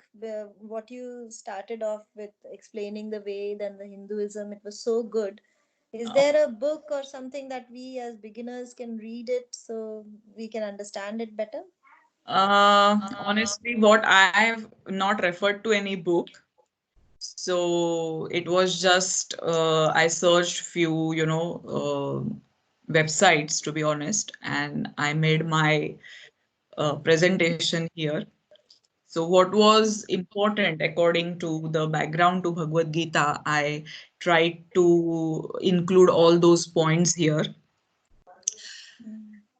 What you started off with explaining the Ved and the Hinduism, it was so good. Is there a book or something that we as beginners can read it so we can understand it better? Honestly, what I have not referred to any book. So it was just I searched few, websites, to be honest, and I made my presentation here. So what was important according to the background to Bhagavad Gita, I tried to include all those points here.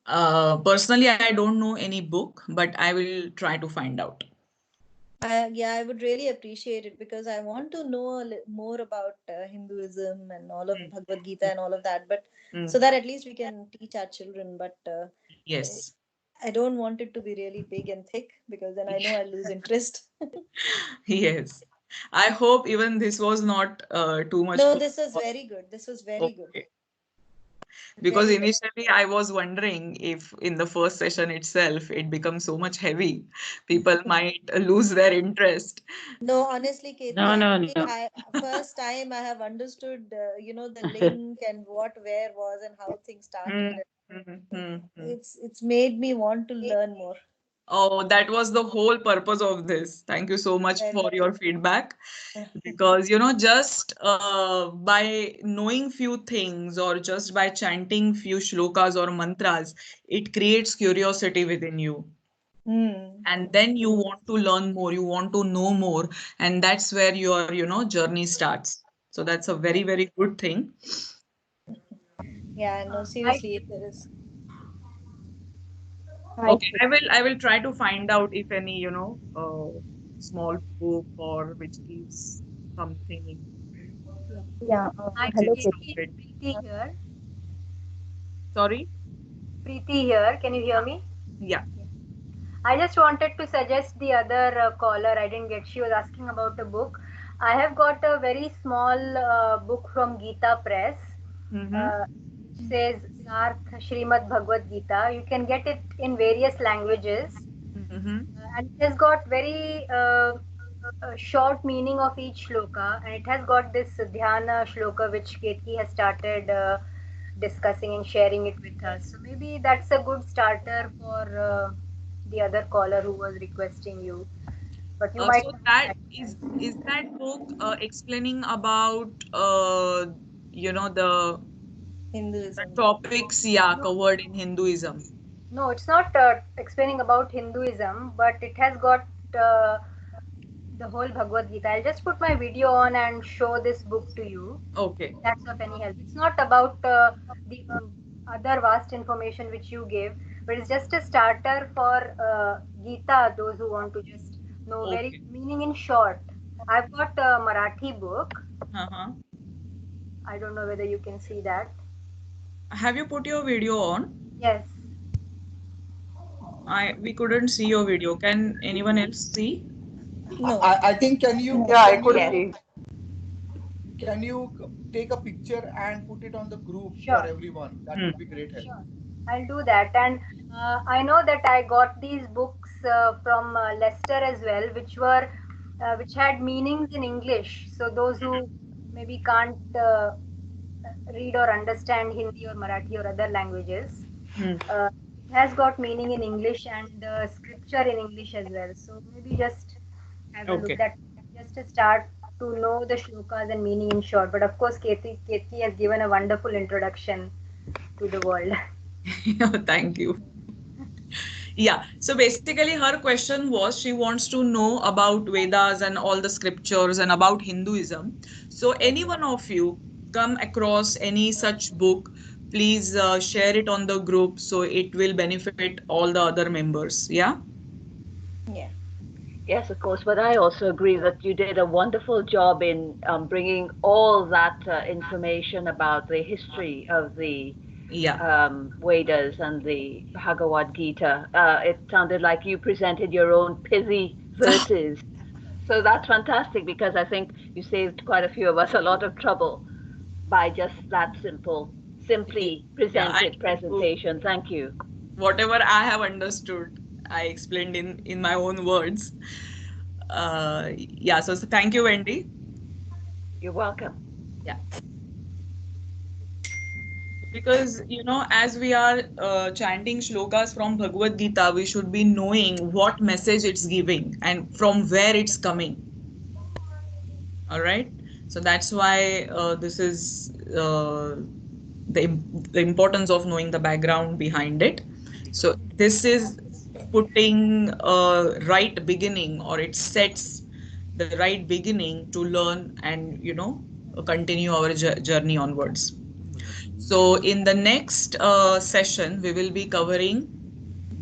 Personally, I don't know any book, but I will try to find out. I would really appreciate it because I want to know more about Hinduism and all of Bhagavad Gita and all of that, but so that at least we can teach our children. But yes, I don't want it to be really big and thick because then I know I'll lose interest. Yes. I hope even this was not too much. No, this was very good. This was very good. Okay. Because Very good. initially I was wondering if in the first session itself it becomes so much heavy, people might lose their interest. No, honestly, Kirti, No, no, actually, no. first time I have understood, the link and where was and how things started. It's made me want to learn more. Oh, that was the whole purpose of this. Thank you so much for your feedback. Because, just by knowing few things or just by chanting few shlokas or mantras, it creates curiosity within you. And then you want to learn more, you want to know more, and that's where your, journey starts. So that's a very, very good thing. Yeah, no, seriously, there is. Okay, I will try to find out if any, small book or which gives something. Yeah. Hi, Hello, Preeti here. Sorry? Preeti here. Can you hear me? Yeah. I just wanted to suggest the other caller. I didn't get. She was asking about a book. I have got a very small book from Gita Press. It says Sarth Srimad Bhagavad Gita. You can get it in various languages. And it has got very short meaning of each shloka, and it has got this dhyana shloka which Ketki has started discussing and sharing it with us. So maybe that's a good starter for the other caller who was requesting you. But you might. So that is that book explaining about the Hinduism topics covered in Hinduism? No, it's not explaining about Hinduism, but it has got the whole Bhagavad Gita. I'll just put my video on and show this book to you. Okay. If that's of any help. It's not about the other vast information which you gave, but it's just a starter for Gita, those who want to just know very meaning in short. I've got a Marathi book. I don't know whether you can see that. Have you put your video on? Yes. We couldn't see your video. Can anyone else see? No. I think can you? Yeah, I could see. Can you take a picture and put it on the group Sure. for everyone? That would be great help. Sure. I'll do that. And I know that I got these books from Leicester as well, which had meanings in English. So those who maybe can't read or understand Hindi or Marathi or other languages, it has got meaning in English and scripture in English as well. So maybe just have a look. That just a start to know the shlokas and meaning in short. But of course, Ketki has given a wonderful introduction to the world. Thank you. Yeah, so basically her question was she wants to know about Vedas and all the scriptures and about Hinduism. So any one of you come across any such book, please share it on the group so it will benefit all the other members. Yeah? Yeah. Yes, of course, but I also agree that you did a wonderful job in bringing all that information about the history of the Vedas and the Bhagavad Gita. It sounded like you presented your own pithy verses. So that's fantastic because I think you saved quite a few of us a lot of trouble by just that simply presented presentation. Thank you. Whatever I have understood, I explained in my own words. So thank you, Wendy. You're welcome. Yeah. Because, as we are chanting shlokas from Bhagavad Gita, we should be knowing what message it's giving and from where it's coming. All right. So that's why this is the importance of knowing the background behind it. So this is putting a right beginning, or it sets the right beginning to learn and, continue our journey onwards. So in the next session, we will be covering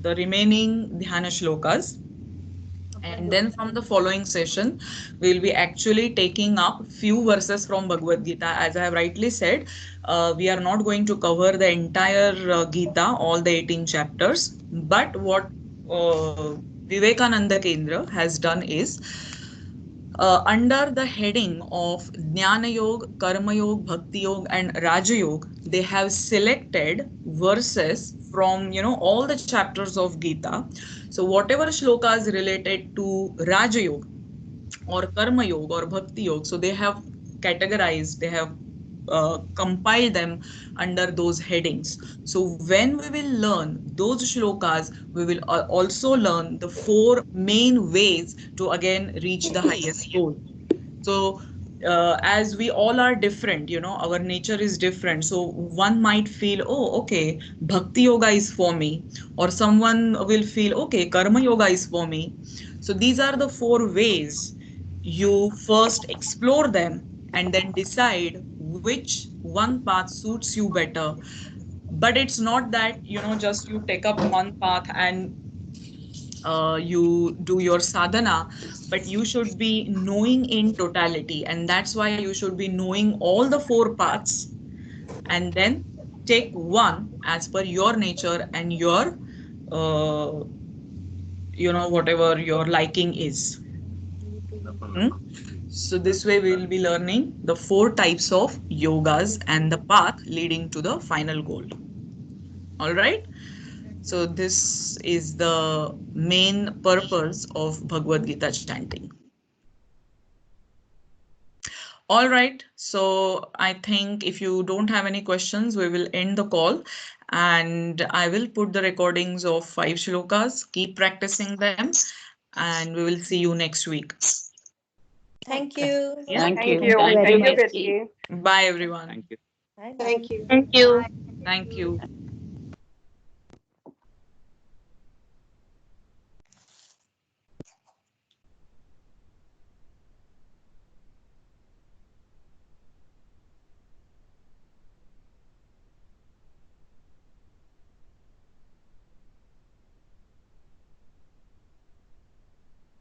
the remaining dhyana shlokas. And then from the following session, we'll be actually taking up few verses from Bhagavad Gita. As I have rightly said, we are not going to cover the entire Gita, all the 18 chapters. But what Vivekananda Kendra has done is, under the heading of Jnana Yoga, Karma Yoga, Bhakti Yoga, and Raja Yoga, they have selected verses from all the chapters of Gita. So whatever shlokas related to Raja Yoga or Karma Yoga or Bhakti Yoga, so they have categorized, they have compile them under those headings. So when we will learn those shlokas, we will also learn the 4 main ways to again reach the highest goal. So as we all are different, our nature is different. So one might feel, oh, okay, Bhakti Yoga is for me, or someone will feel, okay, Karma Yoga is for me. So these are the 4 ways. You first explore them and then decide which one path suits you better. But it's not that just you take up one path and you do your sadhana, but you should be knowing in totality, and that's why you should be knowing all the 4 paths and then take one as per your nature and your whatever your liking is. So this way we will be learning the 4 types of yogas and the path leading to the final goal. All right. So this is the main purpose of Bhagavad Gita chanting. All right. So I think if you don't have any questions, we will end the call, and I will put the recordings of 5 shlokas. Keep practicing them, and we will see you next week. Thank you. Yeah. Thank you. Thank you, Betty. Bye, everyone. Bye. Thank you. Thank you.